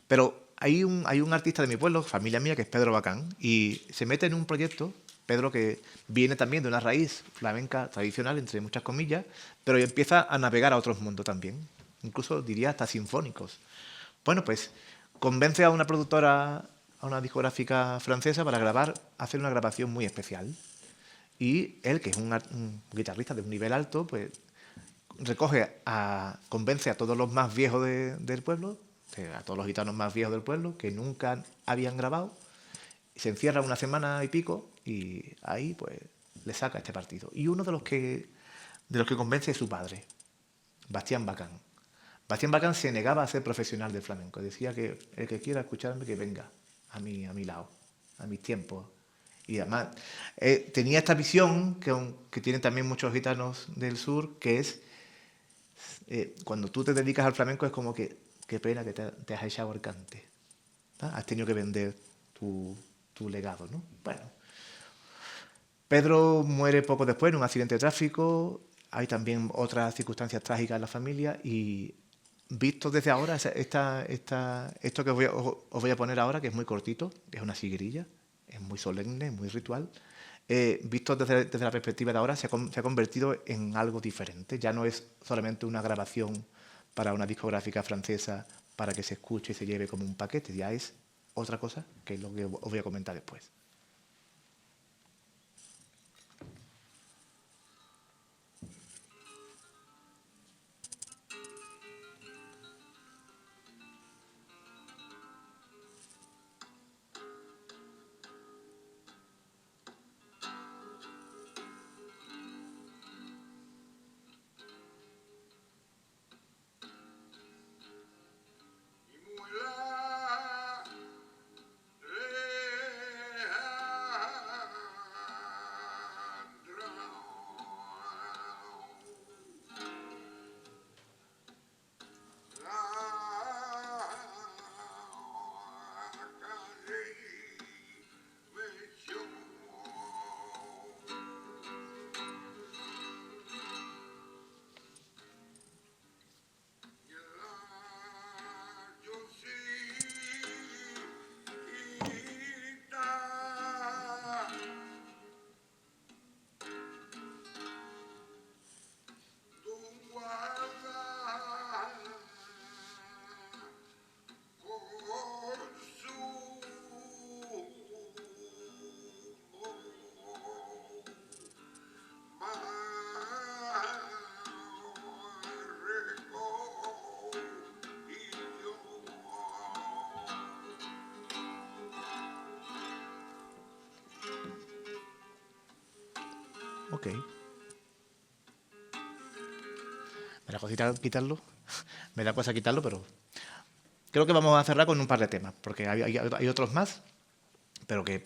Pero hay un artista de mi pueblo, familia mía, que es Pedro Bacán, y se mete en un proyecto, Pedro, que viene también de una raíz flamenca tradicional, entre muchas comillas, pero empieza a navegar a otros mundos también, incluso diría hasta sinfónicos. Bueno, pues convence a una productora, a una discográfica francesa para hacer una grabación muy especial. Y él, que es un guitarrista de un nivel alto, pues convence a todos los más viejos del pueblo, a todos los gitanos más viejos del pueblo, que nunca habían grabado, se encierra una semana y pico y ahí pues le saca este partido. Y uno de los que convence es su padre, Bastián Bacán. Bastián Bacán se negaba a ser profesional del flamenco. Decía que el que quiera escucharme, que venga a mi lado, a mis tiempos. Y además tenía esta visión que tienen también muchos gitanos del sur, que es cuando tú te dedicas al flamenco es como que qué pena que te has echado al cante. ¿No? Has tenido que vender tu legado, ¿no? Bueno, Pedro muere poco después en un accidente de tráfico. Hay también otras circunstancias trágicas en la familia y visto desde ahora, esto que os voy a poner ahora, que es muy cortito, es una siguirilla, es muy solemne, muy ritual, visto desde la perspectiva de ahora, se ha convertido en algo diferente. Ya no es solamente una grabación para una discográfica francesa para que se escuche y se lleve como un paquete, ya es otra cosa, que es lo que os voy a comentar después. Ok. Me da cosita quitarlo, me da cosa quitarlo, pero creo que vamos a cerrar con un par de temas, porque hay otros más, pero que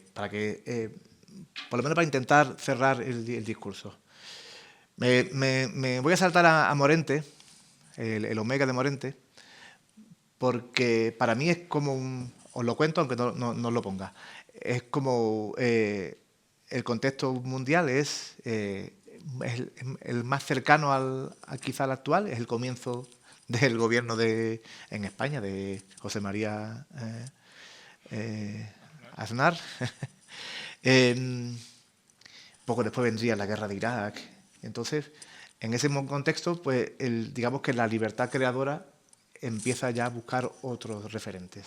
por lo menos para intentar cerrar el discurso. Me voy a saltar a Morente, el Omega de Morente, porque para mí es como os lo cuento aunque no os lo ponga, es como el contexto mundial es el más cercano quizá al actual, es el comienzo del gobierno en España de José María Aznar. Poco después vendría la guerra de Irak. Entonces, en ese contexto, pues digamos que la libertad creadora empieza ya a buscar otros referentes.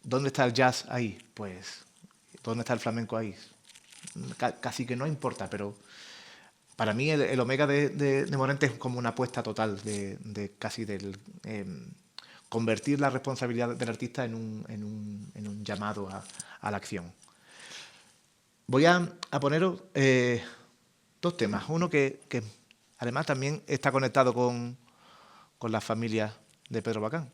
¿Dónde está el jazz ahí? Pues, ¿dónde está el flamenco ahí? Casi que no importa, pero para mí el Omega de Morente es como una apuesta total de casi del convertir la responsabilidad del artista en un llamado a la acción. Voy a poneros dos temas. Uno que además también está conectado con la familia de Pedro Bacán.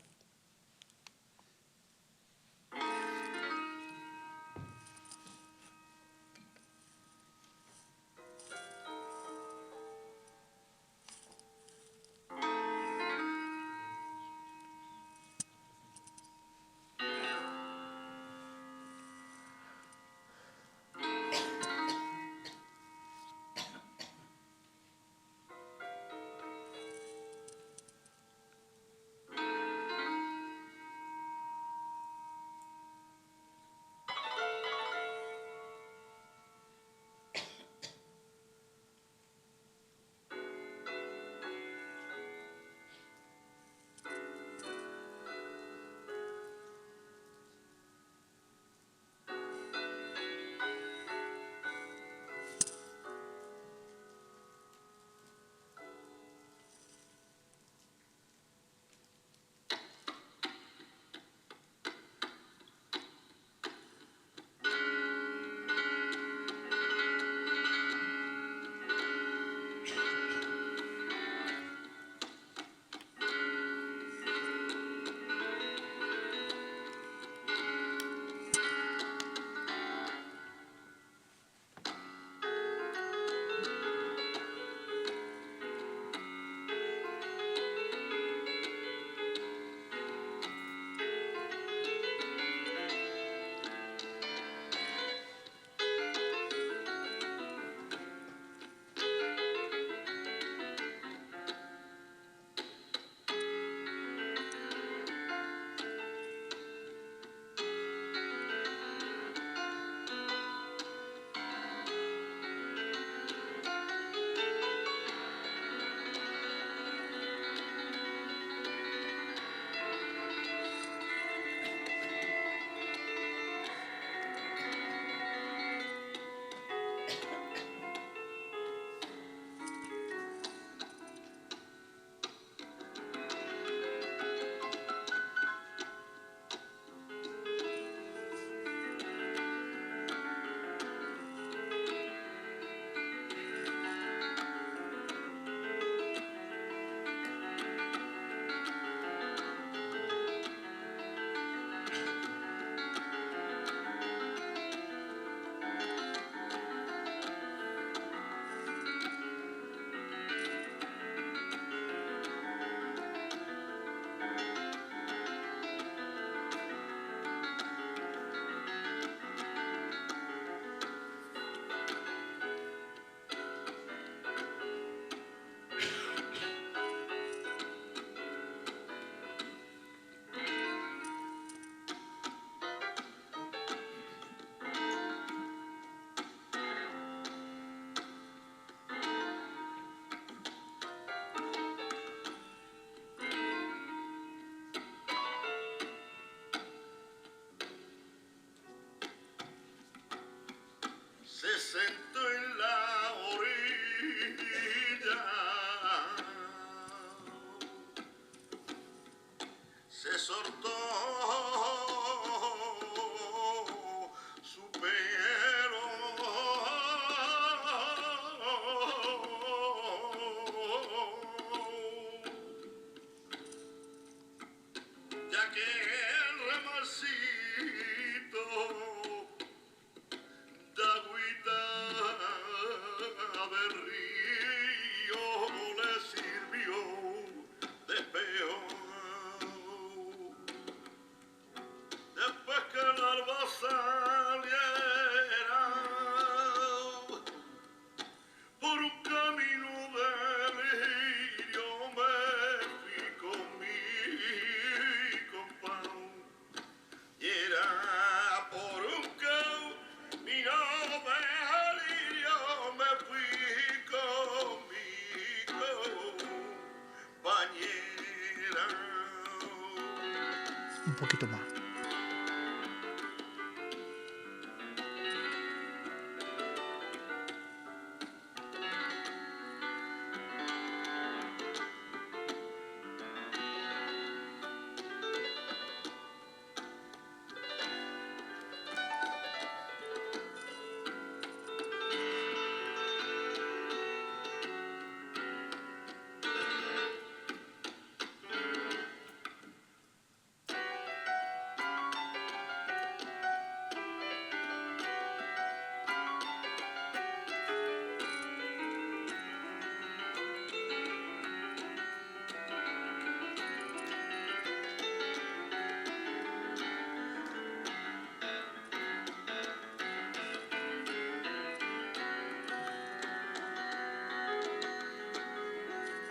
un poquito más.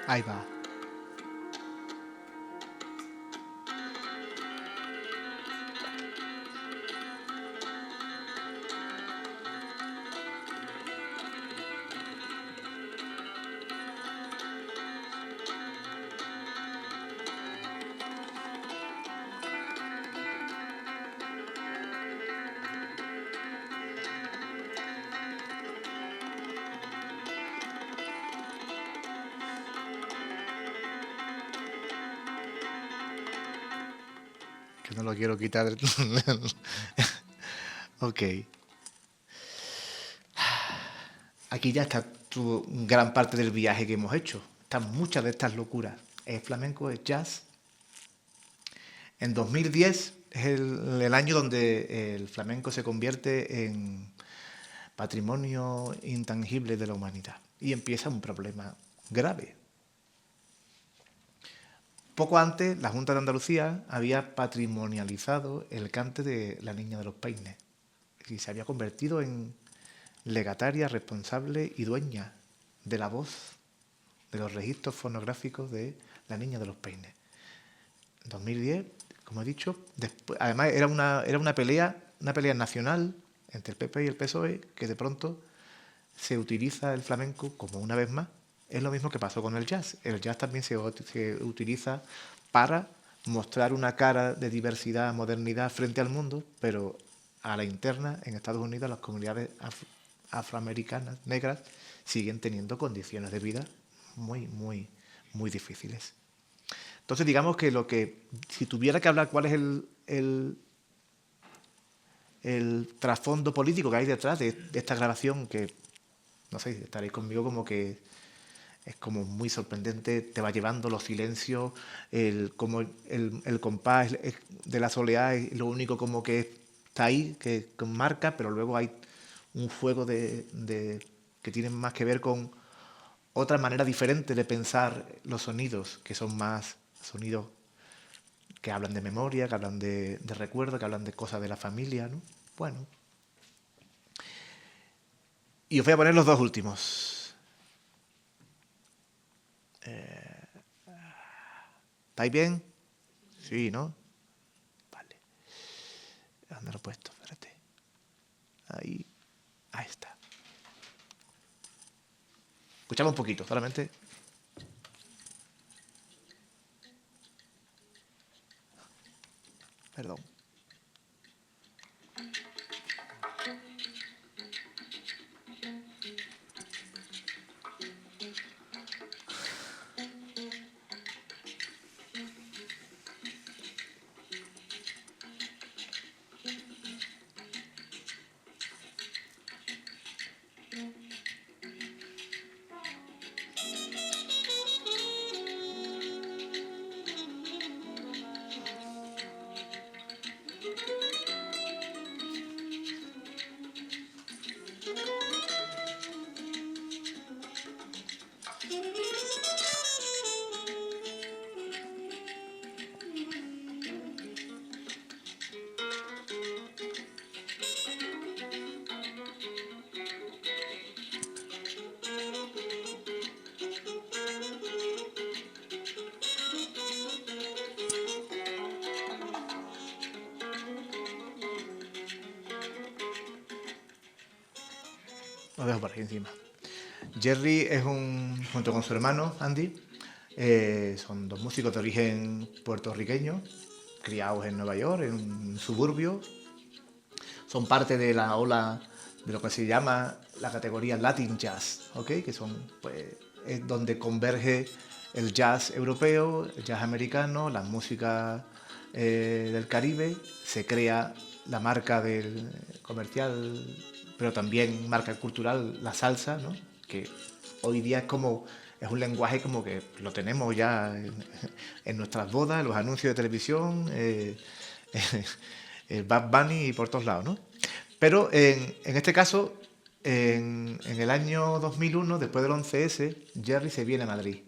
Ahí va. Que no lo quiero quitar. Ok. Aquí ya está gran parte del viaje que hemos hecho. Están muchas de estas locuras. Es flamenco, es jazz. En 2010 es el año donde el flamenco se convierte en patrimonio intangible de la humanidad. Y empieza un problema grave. Poco antes, la Junta de Andalucía había patrimonializado el cante de la Niña de los Peines. Y se había convertido en legataria, responsable y dueña de la voz, de los registros fonográficos de la Niña de los Peines. En 2010, como he dicho, además era una pelea nacional entre el PP y el PSOE, que de pronto se utiliza el flamenco como una vez más. Es lo mismo que pasó con el jazz. El jazz también se utiliza para mostrar una cara de diversidad, modernidad frente al mundo, pero a la interna, en Estados Unidos, las comunidades afroamericanas, negras, siguen teniendo condiciones de vida muy, muy, muy difíciles. Entonces, digamos que si tuviera que hablar cuál es el trasfondo político que hay detrás de esta grabación, que, no sé, estaréis conmigo como que es como muy sorprendente, te va llevando los silencios, como el compás de la soleá es lo único como que está ahí, que marca, pero luego hay un juego que tiene más que ver con otra manera diferente de pensar los sonidos, que son más sonidos que hablan de memoria, que hablan de recuerdo, que hablan de cosas de la familia, ¿no? Bueno. Y os voy a poner los dos últimos. ¿Estáis bien? Sí, ¿no? Vale. ¿Dónde lo he puesto? Espérate. Ahí. Ahí está. Escuchamos un poquito, solamente. Perdón. Lo dejo por aquí encima. Jerry es junto con su hermano Andy, son dos músicos de origen puertorriqueño, criados en Nueva York, en un suburbio. Son parte de la ola de lo que se llama la categoría Latin Jazz, ¿ok? Que son, pues, es donde converge el jazz europeo, el jazz americano, la música del Caribe. Se crea la marca del comercial, pero también marca cultural, la salsa, ¿no? Que hoy día es un lenguaje como que lo tenemos ya en nuestras bodas, en los anuncios de televisión, el Bad Bunny y por todos lados, ¿no? Pero en este caso, en el año 2001, después del 11S, Jerry se viene a Madrid.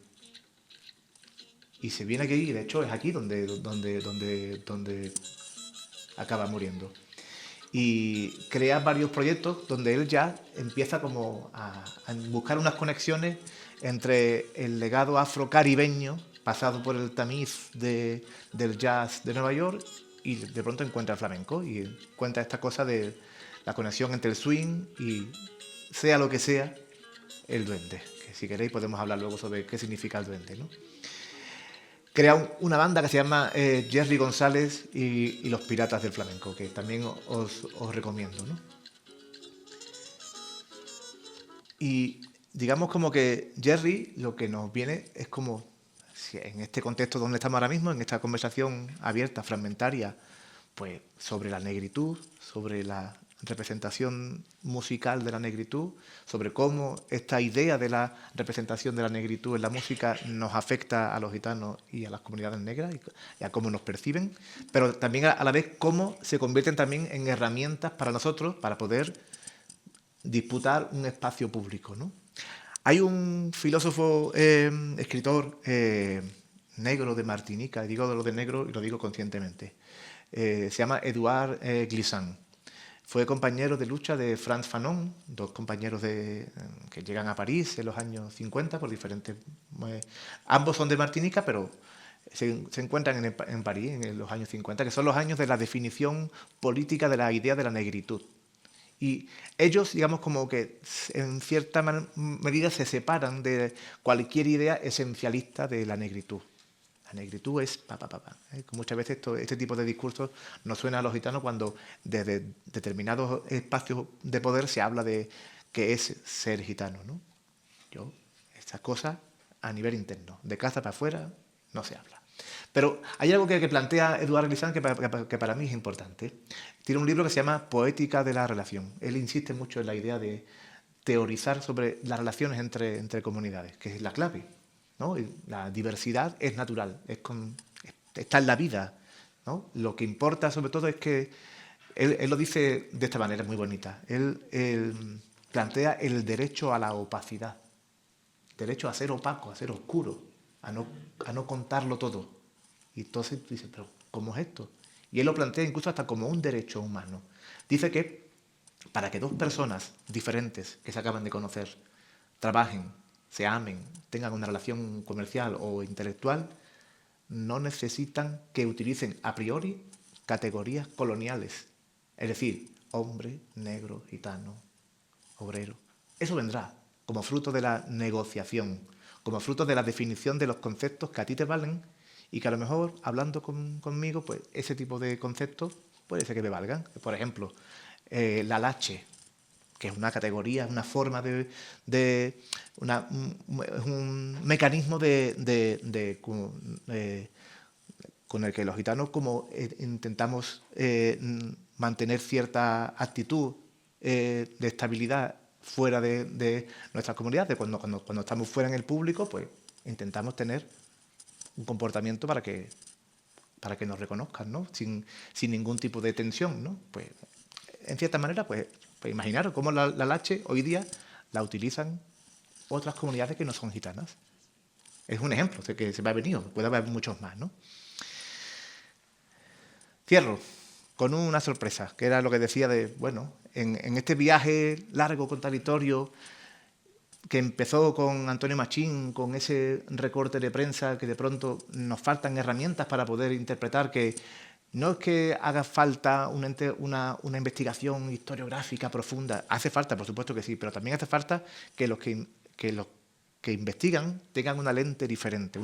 Y se viene aquí, y de hecho es aquí donde acaba muriendo. Y crea varios proyectos donde él ya empieza como a buscar unas conexiones entre el legado afrocaribeño, pasado por el tamiz del jazz de Nueva York, y de pronto encuentra el flamenco y encuentra esta cosa de la conexión entre el swing y, sea lo que sea, el duende. Que si queréis podemos hablar luego sobre qué significa el duende, ¿no? Crea una banda que se llama Jerry González y los Piratas del Flamenco, que también os recomiendo, ¿no? Y digamos como que Jerry lo que nos viene es como, si en este contexto donde estamos ahora mismo, en esta conversación abierta, fragmentaria, pues sobre la negritud, sobre la representación musical de la negritud, sobre cómo esta idea de la representación de la negritud en la música nos afecta a los gitanos y a las comunidades negras y a cómo nos perciben, pero también a la vez cómo se convierten también en herramientas para nosotros para poder disputar un espacio público, ¿no? Hay un filósofo, escritor negro de Martinica, y digo de lo de negro y lo digo conscientemente, se llama Edouard Glissant. Fue compañero de lucha de Frantz Fanon, dos compañeros que llegan a París en los años 50 por diferentes... ambos son de Martinica, pero se encuentran en París en los años 50, que son los años de la definición política de la idea de la negritud. Y ellos, digamos, como que en cierta medida se separan de cualquier idea esencialista de la negritud. La negritud es Muchas veces este tipo de discursos nos suena a los gitanos cuando desde determinados espacios de poder se habla de qué es ser gitano, ¿no? Estas cosas a nivel interno, de casa para afuera, no se habla. Pero hay algo que plantea Edouard Glissant que para mí es importante. Tiene un libro que se llama Poética de la relación. Él insiste mucho en la idea de teorizar sobre las relaciones entre comunidades, que es la clave, ¿no? La diversidad es natural, está en la vida, ¿no? Lo que importa sobre todo es que él lo dice de esta manera muy bonita. Él plantea el derecho a la opacidad, derecho a ser opaco, a ser oscuro, a no contarlo todo. Y entonces dice, pero ¿cómo es esto? Y él lo plantea incluso hasta como un derecho humano. Dice que para que dos personas diferentes que se acaban de conocer trabajen, se amen, tengan una relación comercial o intelectual, no necesitan que utilicen a priori categorías coloniales. Es decir, hombre, negro, gitano, obrero. Eso vendrá como fruto de la negociación, como fruto de la definición de los conceptos que a ti te valen y que a lo mejor, hablando conmigo, pues ese tipo de conceptos puede ser que me valgan. Por ejemplo, la lache, que es una categoría, una forma un mecanismo con el que los gitanos intentamos mantener cierta actitud de estabilidad fuera de nuestras comunidades. Cuando estamos fuera en el público, pues intentamos tener un comportamiento para que nos reconozcan, ¿no? Sin ningún tipo de tensión, ¿no? Pues, en cierta manera, pues imaginaros cómo la lache hoy día la utilizan otras comunidades que no son gitanas. Es un ejemplo de que se me ha venido, puede haber muchos más, ¿no? Cierro con una sorpresa, que era lo que decía en este viaje largo, contradictorio, que empezó con Antonio Machín, con ese recorte de prensa que de pronto nos faltan herramientas para poder interpretar que no es que haga falta una investigación historiográfica profunda. Hace falta, por supuesto que sí, pero también hace falta que los que investigan tengan una lente diferente,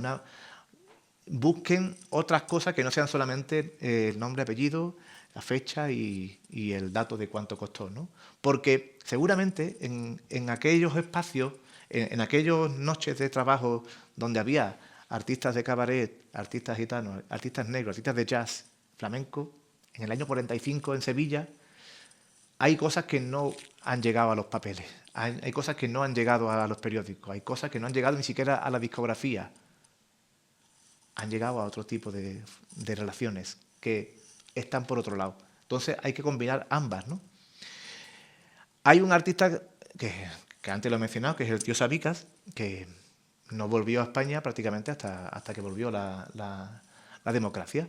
busquen otras cosas que no sean solamente el nombre, apellido, la fecha y el dato de cuánto costó, ¿no? Porque seguramente en aquellos espacios, en aquellas noches de trabajo donde había artistas de cabaret, artistas gitanos, artistas negros, artistas de jazz, flamenco, en el año 45 en Sevilla, hay cosas que no han llegado a los papeles, hay cosas que no han llegado a los periódicos, hay cosas que no han llegado ni siquiera a la discografía, han llegado a otro tipo de relaciones que están por otro lado. Entonces hay que combinar ambas, ¿no? Hay un artista que antes lo he mencionado, que es el tío Sabicas, que no volvió a España prácticamente hasta que volvió la democracia.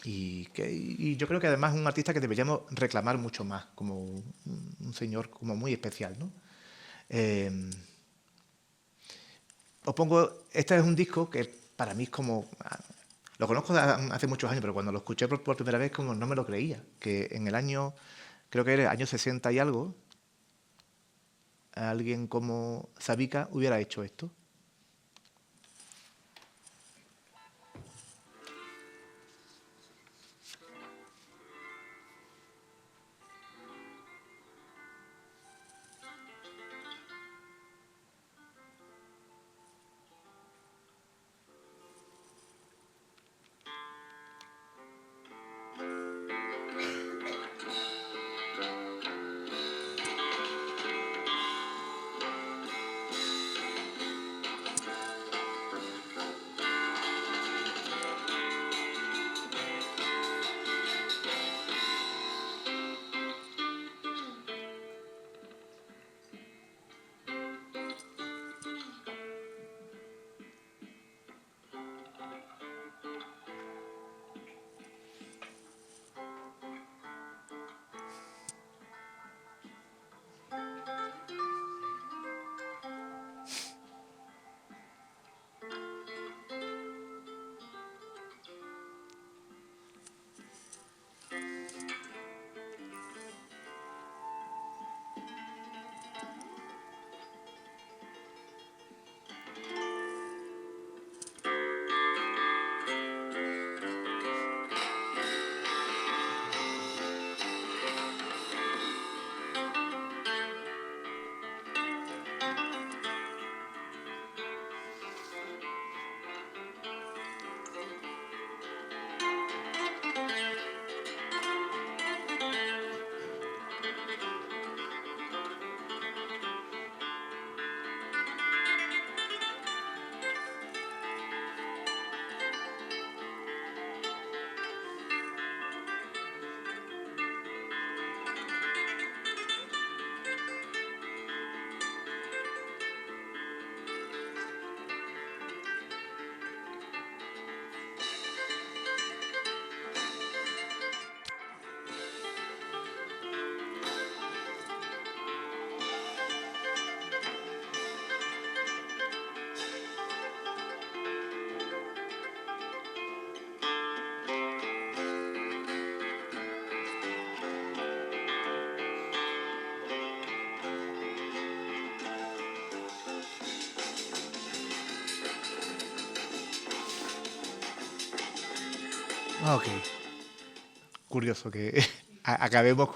Y yo creo que además es un artista que deberíamos reclamar mucho más, como un señor como muy especial, ¿no? Os pongo, este es un disco que para mí es como, lo conozco hace muchos años, pero cuando lo escuché por primera vez como no me lo creía, que en el año, creo que era el año 60 y algo, alguien como Sabica hubiera hecho esto. Ok. Curioso que acabemos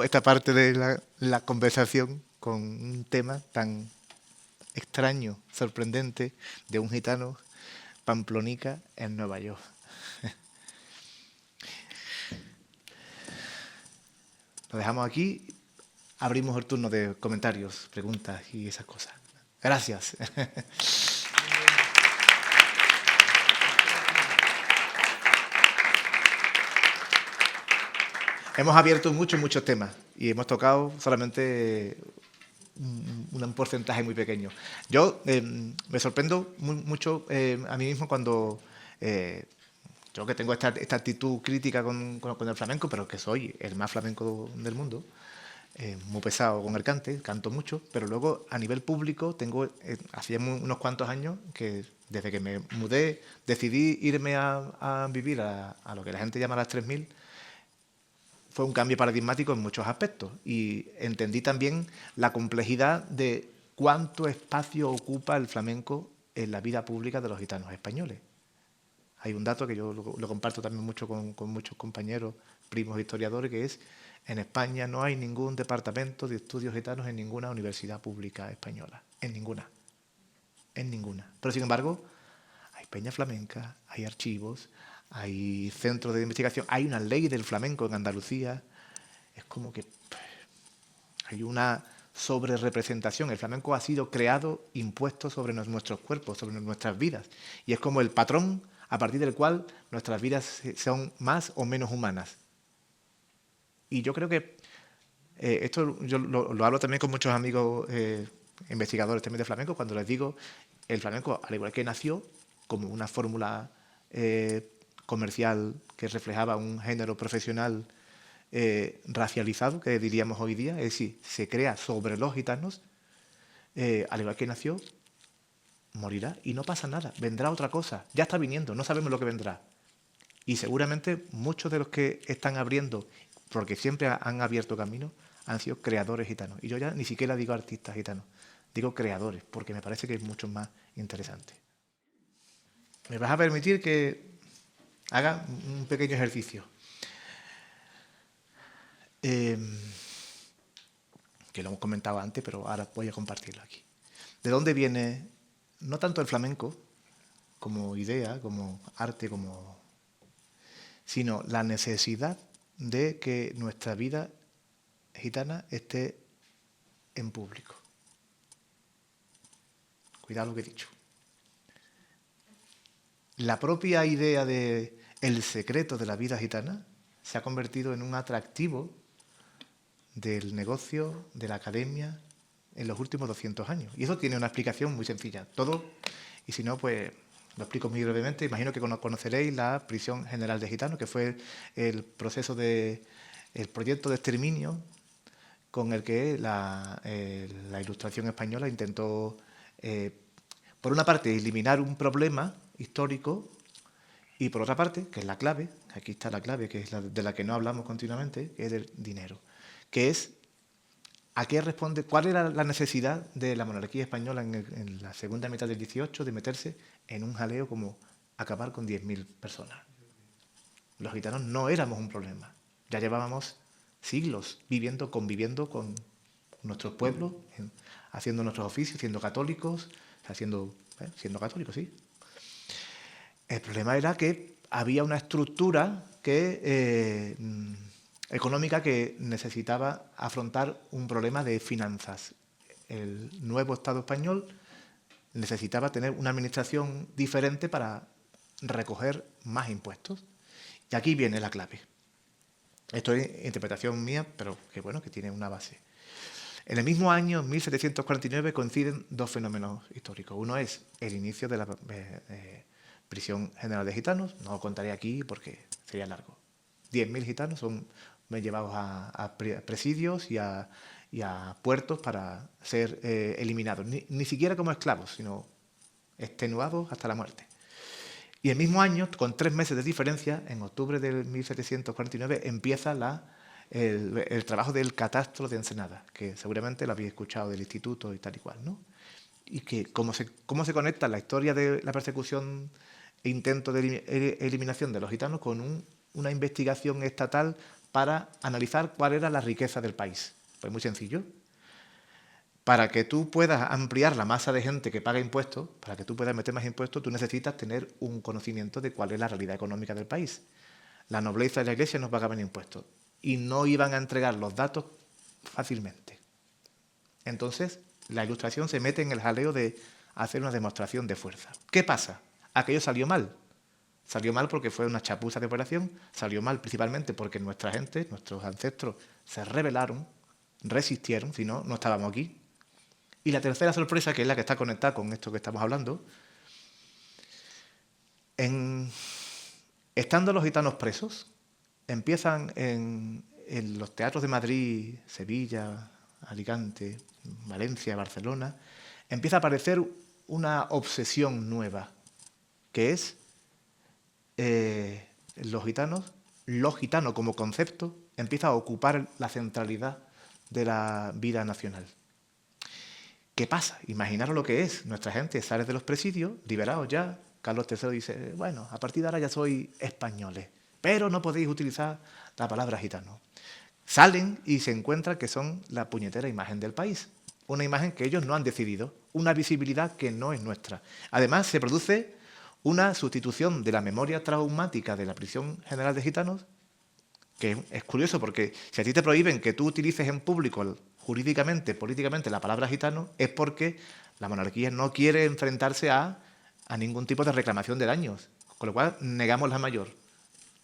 esta parte de la conversación con un tema tan extraño, sorprendente, de un gitano pamplonica en Nueva York. Lo dejamos aquí, abrimos el turno de comentarios, preguntas y esas cosas. Gracias. Hemos abierto muchos temas y hemos tocado solamente un porcentaje muy pequeño. Yo me sorprendo mucho a mí mismo cuando yo que tengo esta actitud crítica con el flamenco, pero que soy el más flamenco del mundo, muy pesado con el cante, canto mucho, pero luego a nivel público tengo, hacía unos cuantos años que desde que me mudé, decidí irme a vivir a lo que la gente llama las 3000. Fue un cambio paradigmático en muchos aspectos y entendí también la complejidad de cuánto espacio ocupa el flamenco en la vida pública de los gitanos españoles. Hay un dato que yo lo comparto también mucho con muchos compañeros, primos historiadores, que es: en España no hay ningún departamento de estudios gitanos en ninguna universidad pública española. En ninguna. En ninguna. Pero sin embargo, hay peña flamenca, hay archivos, hay centros de investigación, hay una ley del flamenco en Andalucía. Es como que hay una sobrerepresentación. El flamenco ha sido creado, impuesto sobre nuestros cuerpos, sobre nuestras vidas. Y es como el patrón a partir del cual nuestras vidas son más o menos humanas. Y yo creo que esto yo lo hablo también con muchos amigos investigadores también de flamenco, cuando les digo: el flamenco, al igual que nació como una fórmula comercial que reflejaba un género profesional racializado, que diríamos hoy día, es decir, se crea sobre los gitanos, al igual que nació, morirá y no pasa nada, vendrá otra cosa, ya está viniendo, no sabemos lo que vendrá. Y seguramente muchos de los que están abriendo, porque siempre han abierto camino, han sido creadores gitanos. Y yo ya ni siquiera digo artistas gitanos, digo creadores, porque me parece que es mucho más interesante. ¿Me vas a permitir que haga un pequeño ejercicio? Que lo hemos comentado antes, pero ahora voy a compartirlo aquí. ¿De dónde viene no tanto el flamenco como idea, como arte, sino la necesidad de que nuestra vida gitana esté en público? Cuidado lo que he dicho. La propia idea de el secreto de la vida gitana se ha convertido en un atractivo del negocio, de la academia, en los últimos 200 años. Y eso tiene una explicación muy sencilla. Todo, y si no, pues lo explico muy brevemente. Imagino que conoceréis la Prisión General de Gitanos, que fue el proceso el proyecto de exterminio con el que la Ilustración española intentó, por una parte, eliminar un problema histórico, y por otra parte, que es la clave, aquí está la clave, que es de la que no hablamos continuamente, que es del dinero, que es a qué responde, cuál era la necesidad de la monarquía española en la segunda mitad del 18 de meterse en un jaleo como acabar con 10.000 personas. Los gitanos no éramos un problema, ya llevábamos siglos conviviendo con nuestros pueblos, haciendo nuestros oficios, siendo católicos, siendo católicos, sí. El problema era que había una estructura económica que necesitaba afrontar un problema de finanzas. El nuevo Estado español necesitaba tener una administración diferente para recoger más impuestos. Y aquí viene la clave. Esto es interpretación mía, pero que bueno, que tiene una base. En el mismo año, 1749, coinciden dos fenómenos históricos. Uno es el inicio de la Prisión General de Gitanos. No lo contaré aquí porque sería largo. 10.000 gitanos son llevados a presidios y a puertos para ser eliminados. Ni siquiera como esclavos, sino extenuados hasta la muerte. Y el mismo año, con 3 meses de diferencia, en octubre de 1749, empieza el trabajo del catastro de Ensenada, que seguramente lo habéis escuchado del instituto y tal y cual, ¿no? Y que cómo se conecta la historia de la persecución e intento de eliminación de los gitanos con una investigación estatal para analizar cuál era la riqueza del país. Pues muy sencillo. Para que tú puedas ampliar la masa de gente que paga impuestos, para que tú puedas meter más impuestos, tú necesitas tener un conocimiento de cuál es la realidad económica del país. La nobleza y la iglesia no pagaban impuestos y no iban a entregar los datos fácilmente. Entonces, la Ilustración se mete en el jaleo de hacer una demostración de fuerza. ¿Qué pasa? Aquello salió mal. Salió mal porque fue una chapuza de operación, salió mal principalmente porque nuestra gente, nuestros ancestros, se rebelaron, resistieron, si no, no estábamos aquí. Y la tercera sorpresa, que es la que está conectada con esto que estamos hablando, estando los gitanos presos, empiezan en los teatros de Madrid, Sevilla, Alicante, Valencia, Barcelona, empieza a aparecer una obsesión nueva, que es los gitanos como concepto empieza a ocupar la centralidad de la vida nacional. ¿Qué pasa? Imaginaros lo que es. Nuestra gente sale de los presidios, liberados ya. Carlos III dice, bueno, a partir de ahora ya soy españoles, pero no podéis utilizar la palabra gitano. Salen y se encuentran que son la puñetera imagen del país. Una imagen que ellos no han decidido, una visibilidad que no es nuestra. Además, se produce una sustitución de la memoria traumática de la Prisión General de Gitanos, que es curioso porque si a ti te prohíben que tú utilices en público jurídicamente, políticamente, la palabra gitano, es porque la monarquía no quiere enfrentarse a ningún tipo de reclamación de daños, con lo cual negamos la mayor.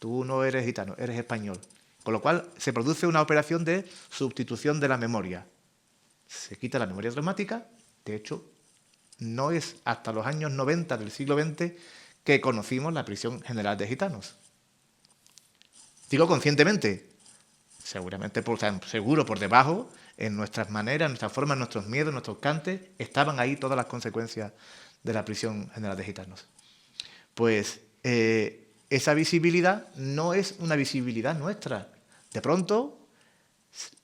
Tú no eres gitano, eres español. Con lo cual se produce una operación de sustitución de la memoria. Se quita la memoria traumática, de hecho, no es hasta los años 90 del siglo XX que conocimos la Prisión General de Gitanos. Digo conscientemente, seguramente, seguro por debajo, en nuestras maneras, en nuestras formas, en nuestros miedos, en nuestros cantes, estaban ahí todas las consecuencias de la Prisión General de Gitanos. Pues esa visibilidad no es una visibilidad nuestra. De pronto,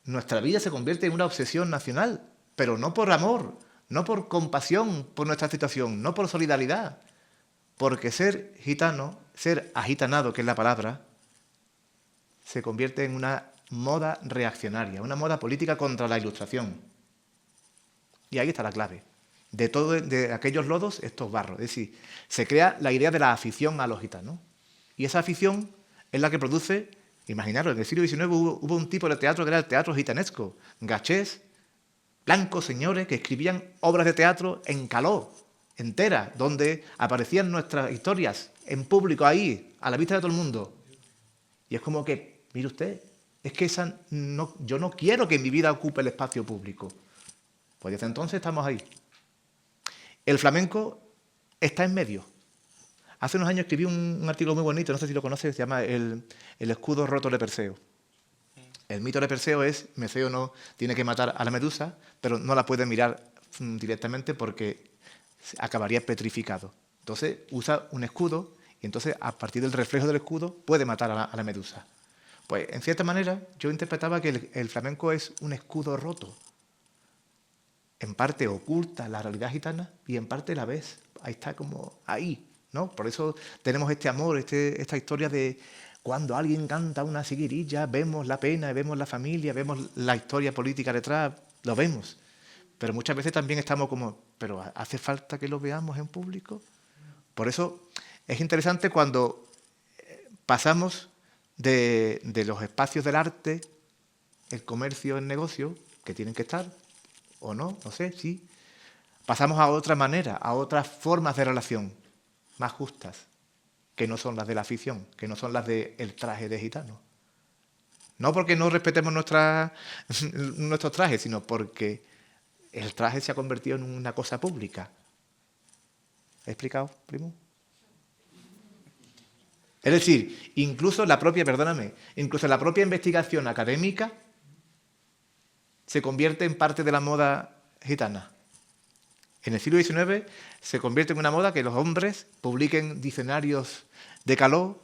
nuestra vida se convierte en una obsesión nacional, pero no por amor, no por compasión por nuestra situación, no por solidaridad, porque ser gitano, ser agitanado, que es la palabra, se convierte en una moda reaccionaria, una moda política contra la Ilustración. Y ahí está la clave. De aquellos lodos, estos barros. Es decir, se crea la idea de la afición a los gitanos. Y esa afición es la que produce, imaginaros, en el siglo XIX hubo un tipo de teatro que era el teatro gitanesco. Gachés, blancos señores que escribían obras de teatro en caló, enteras, donde aparecían nuestras historias en público ahí, a la vista de todo el mundo. Y es como que, mire usted, es que yo no quiero que mi vida ocupe el espacio público. Pues desde entonces estamos ahí. El flamenco está en medio. Hace unos años escribí un artículo muy bonito, no sé si lo conoces, se llama El escudo roto de Perseo. El mito de Perseo es, Perseo no tiene que matar a la medusa, pero no la puede mirar directamente porque acabaría petrificado. Entonces usa un escudo y entonces a partir del reflejo del escudo puede matar a la medusa. Pues en cierta manera yo interpretaba que el flamenco es un escudo roto. En parte oculta la realidad gitana y en parte la ves. Ahí está como ahí, ¿no? Por eso tenemos este amor, esta historia de cuando alguien canta una seguirilla, vemos la pena, vemos la familia, vemos la historia política detrás, lo vemos. Pero muchas veces también estamos como, ¿pero hace falta que lo veamos en público? Por eso es interesante cuando pasamos de los espacios del arte, el comercio, el negocio, que tienen que estar, o no sé, sí. Pasamos a otra manera, a otras formas de relación, más justas, que no son las de la afición, que no son las del traje de gitano. No porque no respetemos nuestros trajes, sino porque el traje se ha convertido en una cosa pública. ¿He explicado, primo? Es decir, incluso la propia investigación académica se convierte en parte de la moda gitana. En el siglo XIX se convierte en una moda que los hombres publiquen diccionarios de caló,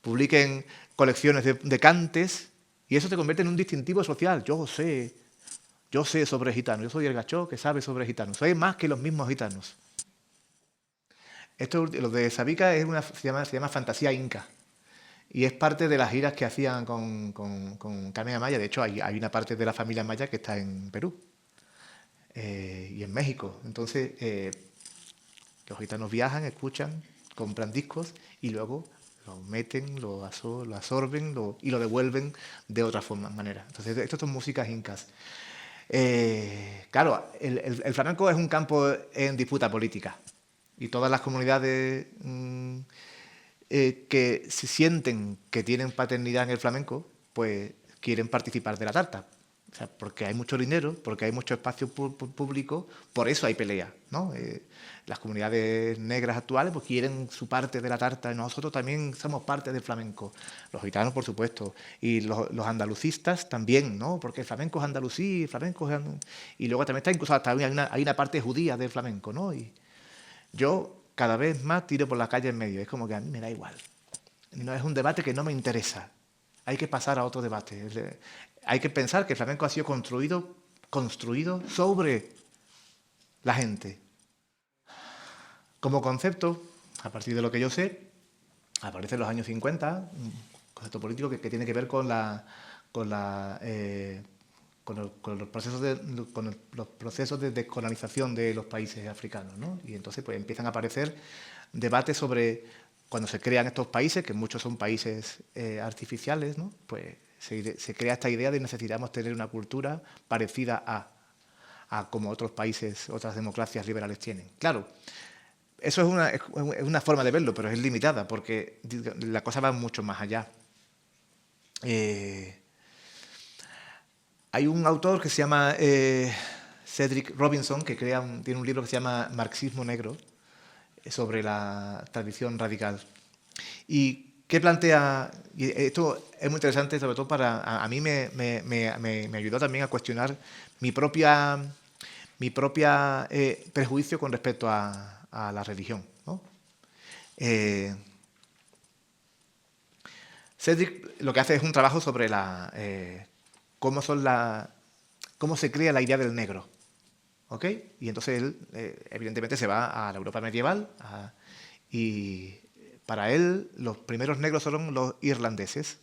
publiquen colecciones de cantes, y eso se convierte en un distintivo social. Yo sé sobre gitanos, yo soy el gachó que sabe sobre gitanos, soy más que los mismos gitanos. Lo de Sabica se llama Fantasía Inca. Y es parte de las giras que hacían con Camila Maya. De hecho, hay una parte de la familia Maya que está en Perú y en México. Entonces, los gitanos viajan, escuchan, compran discos y luego lo meten, lo absorben y lo devuelven de otra manera. Entonces, esto son músicas incas. Claro, el flamenco es un campo en disputa política. Y todas las comunidades que se sienten que tienen paternidad en el flamenco, pues quieren participar de la tarta. O sea, porque hay mucho dinero, porque hay mucho espacio público, por eso hay pelea, ¿no? Las comunidades negras actuales pues quieren su parte de la tarta, y nosotros también somos parte del flamenco. Los gitanos, por supuesto, y los andalucistas también, ¿no? Porque el flamenco es andalusí, el flamenco es... Y luego también está incluso hasta hay una parte judía del flamenco, ¿no? Y yo cada vez más tiro por la calle en medio. Es como que a mí me da igual. No es un debate que no me interesa. Hay que pasar a otro debate. Hay que pensar que el flamenco ha sido construido sobre la gente. Como concepto, a partir de lo que yo sé, aparece en los años 50, un concepto político que tiene que ver con los procesos de descolonización de los países africanos, ¿no? Y entonces pues empiezan a aparecer debates sobre cuando se crean estos países, que muchos son países artificiales, ¿no? Pues se crea esta idea de necesitamos tener una cultura parecida a como otros países, otras democracias liberales tienen. Claro, eso es una forma de verlo, pero es limitada, porque la cosa va mucho más allá. Hay un autor que se llama Cedric Robinson, que tiene un libro que se llama Marxismo Negro, sobre la tradición radical. Y qué plantea, y esto es muy interesante, sobre todo a mí me ayudó también a cuestionar mi propia prejuicio con respecto a la religión, ¿no? Cedric lo que hace es un trabajo sobre cómo se crea la idea del negro, ¿ok? Y entonces él, evidentemente, se va a la Europa medieval y para él los primeros negros son los irlandeses,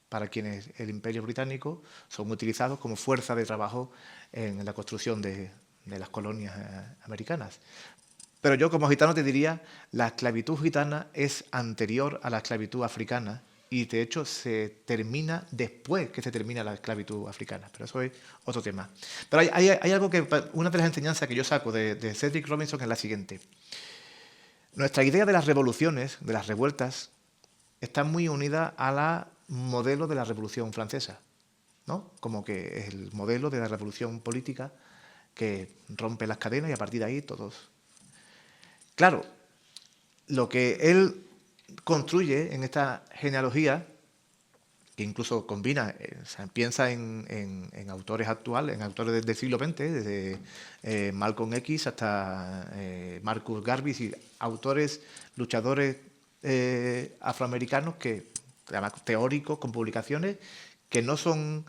para quienes el Imperio Británico son utilizados como fuerza de trabajo en la construcción de las colonias americanas. Pero yo como gitano te diría, la esclavitud gitana es anterior a la esclavitud africana y de hecho se termina después que se termina la esclavitud africana, pero eso es otro tema. Pero hay algo que, una de las enseñanzas que yo saco de Cedric Robinson es la siguiente. Nuestra idea de las revoluciones, de las revueltas, está muy unida a la modelo de la Revolución Francesa, ¿no? Como que es el modelo de la revolución política que rompe las cadenas y a partir de ahí todos. Claro, lo que él construye en esta genealogía, que incluso combina, o sea, piensa en autores actuales, en autores del siglo XX, desde Malcolm X hasta Marcus Garvey, y autores, luchadores afroamericanos, además teóricos, con publicaciones, que no son,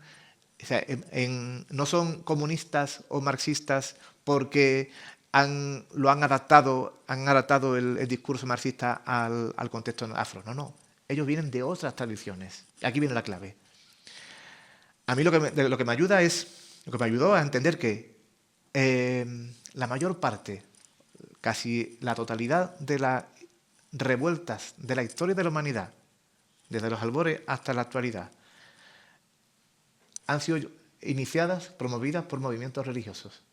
o sea, no son comunistas o marxistas porque lo han adaptado el discurso marxista al contexto afro. No. Ellos vienen de otras tradiciones. Aquí viene la clave. A mí lo que me ayudó a entender que la mayor parte, casi la totalidad de las revueltas de la historia de la humanidad, desde los albores hasta la actualidad, han sido iniciadas, promovidas por movimientos religiosos.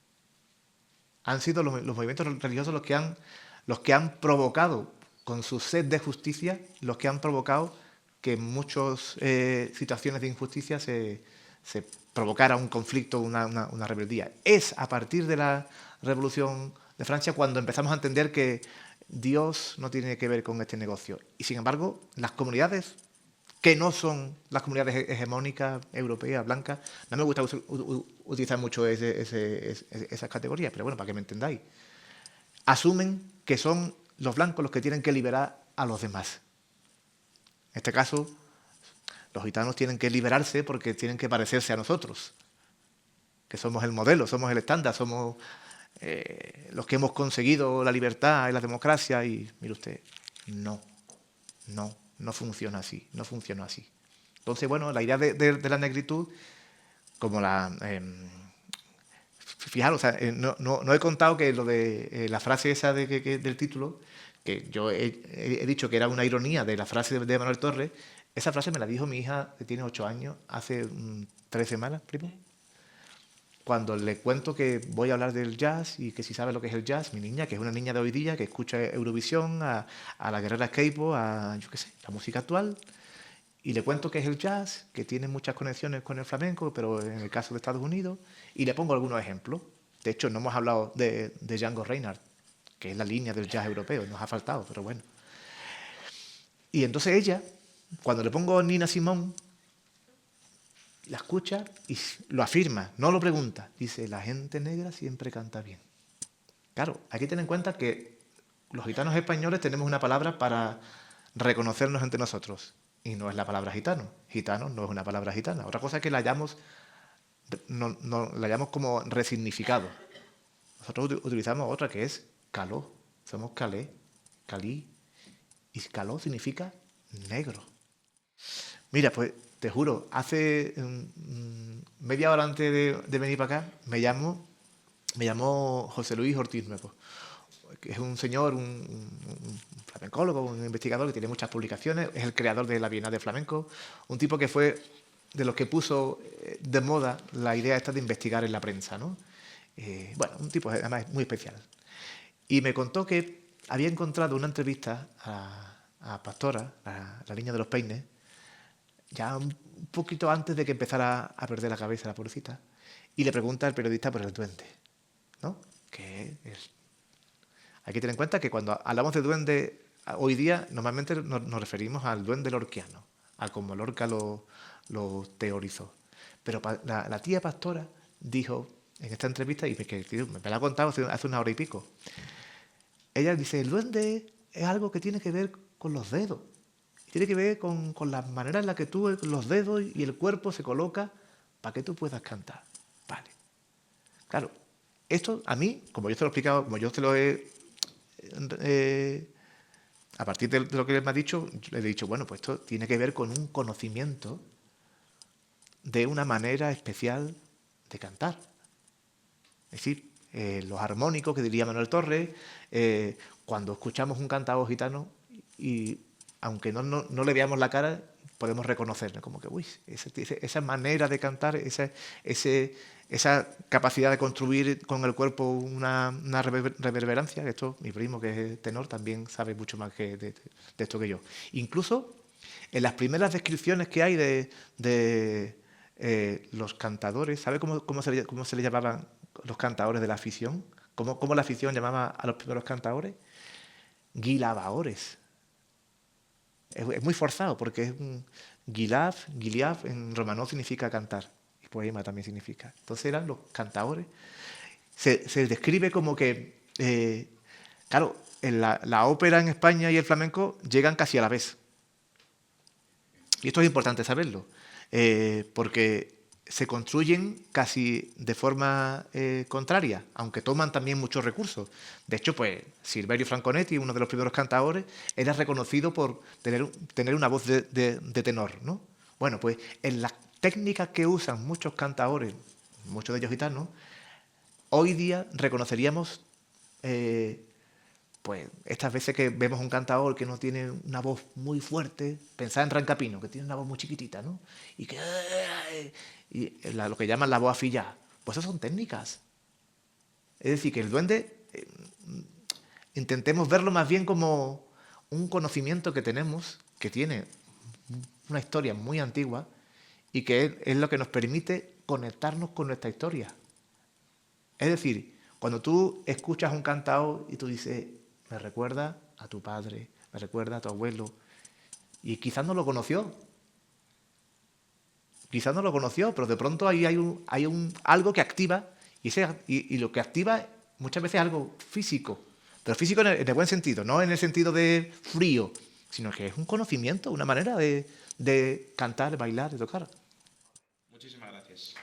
Han sido los movimientos religiosos los que han provocado, con su sed de justicia, los que han provocado que en muchas situaciones de injusticia se provocara un conflicto, una rebeldía. Es a partir de la Revolución de Francia cuando empezamos a entender que Dios no tiene que ver con este negocio. Y sin embargo, las comunidades que no son las comunidades hegemónicas, europeas, blancas, no me gusta utilizar mucho esas categorías, pero bueno, para que me entendáis, asumen que son los blancos los que tienen que liberar a los demás. En este caso, los gitanos tienen que liberarse porque tienen que parecerse a nosotros, que somos el modelo, somos el estándar, somos los que hemos conseguido la libertad y la democracia. Y mire usted, no funciona así, no funciona así. Entonces, bueno, la idea de la negritud, como fijaros, o sea, no he contado que lo de la frase esa del título, que yo he dicho que era una ironía de la frase de Manuel Torres, esa frase me la dijo mi hija, que tiene 8 años, hace 3 semanas, primo. Cuando le cuento que voy a hablar del jazz y que si sabe lo que es el jazz, mi niña, que es una niña de hoy día, que escucha Eurovisión, a la guerrera K-pop, a, yo qué sé, la música actual, y le cuento que es el jazz, que tiene muchas conexiones con el flamenco, pero en el caso de Estados Unidos, y le pongo algunos ejemplos. De hecho, no hemos hablado de Django Reinhardt, que es la línea del jazz europeo, nos ha faltado, pero bueno. Y entonces ella, cuando le pongo Nina Simone, la escucha y lo afirma, no lo pregunta. Dice, la gente negra siempre canta bien. Claro, hay que tener en cuenta que los gitanos españoles tenemos una palabra para reconocernos entre nosotros. Y no es la palabra gitano. Gitano no es una palabra gitana. Otra cosa es que la hayamos como resignificado. nosotros utilizamos otra que es caló. Somos calé, calí. Y caló significa negro. Mira, pues te juro, hace media hora antes de venir para acá, me llamó José Luis Ortiz Nuevo, que es un señor, un flamencólogo, un investigador que tiene muchas publicaciones, es el creador de la Bienal de Flamenco, un tipo que fue de los que puso de moda la idea esta de investigar en la prensa, ¿no? Bueno, un tipo además muy especial. Y me contó que había encontrado una entrevista a Pastora, la niña de los peines, ya un poquito antes de que empezara a perder la cabeza la pobrecita, y le pregunta al periodista por el duende, ¿no? Que es... Hay que tener en cuenta que cuando hablamos de duende hoy día, normalmente nos referimos al duende lorquiano, a como Lorca lo teorizó. Pero la tía Pastora dijo en esta entrevista, y me la ha contado hace una hora y pico, ella dice, el duende es algo que tiene que ver con los dedos. Tiene que ver con la manera en la que tú, los dedos y el cuerpo se coloca para que tú puedas cantar. Vale. Claro, esto a mí, como yo te lo he explicado, como yo te lo he... a partir de lo que él me ha dicho, le he dicho, bueno, pues esto tiene que ver con un conocimiento de una manera especial de cantar. Es decir, los armónicos, que diría Manuel Torres, cuando escuchamos un cantado gitano y aunque no le veamos la cara, podemos reconocerle, como que, uy, esa manera de cantar, esa capacidad de construir con el cuerpo una reverberancia, que esto, mi primo que es tenor, también sabe mucho más de esto que yo. Incluso en las primeras descripciones que hay de los cantadores, ¿sabe cómo se le llamaban los cantadores de la afición? ¿Cómo la afición llamaba a los primeros cantadores? Guilabaores. Es muy forzado porque es un Giliaf en romano significa cantar y poema también significa. Entonces eran los cantadores. Se describe como que, claro, la ópera en España y el flamenco llegan casi a la vez. Y esto es importante saberlo, porque se construyen casi de forma contraria, aunque toman también muchos recursos. De hecho, pues Silverio Franconetti, uno de los primeros cantadores, era reconocido por tener una voz de tenor, ¿no? Bueno, pues en las técnicas que usan muchos cantadores, muchos de ellos gitanos, hoy día reconoceríamos pues estas veces que vemos un cantador que no tiene una voz muy fuerte, pensad en Rancapino, que tiene una voz muy chiquitita, ¿no? Y que lo que llaman la voz afillada. Pues esas son técnicas. Es decir, que el duende intentemos verlo más bien como un conocimiento que tenemos, que tiene una historia muy antigua y que es lo que nos permite conectarnos con nuestra historia. Es decir, cuando tú escuchas un cantador y tú dices, me recuerda a tu padre, me recuerda a tu abuelo, y quizás no lo conoció. Quizás no lo conoció, pero de pronto ahí hay algo que activa, y lo que activa muchas veces es algo físico, pero físico en el buen sentido, no en el sentido de frío, sino que es un conocimiento, una manera de cantar, de bailar, de tocar. Muchísimas gracias.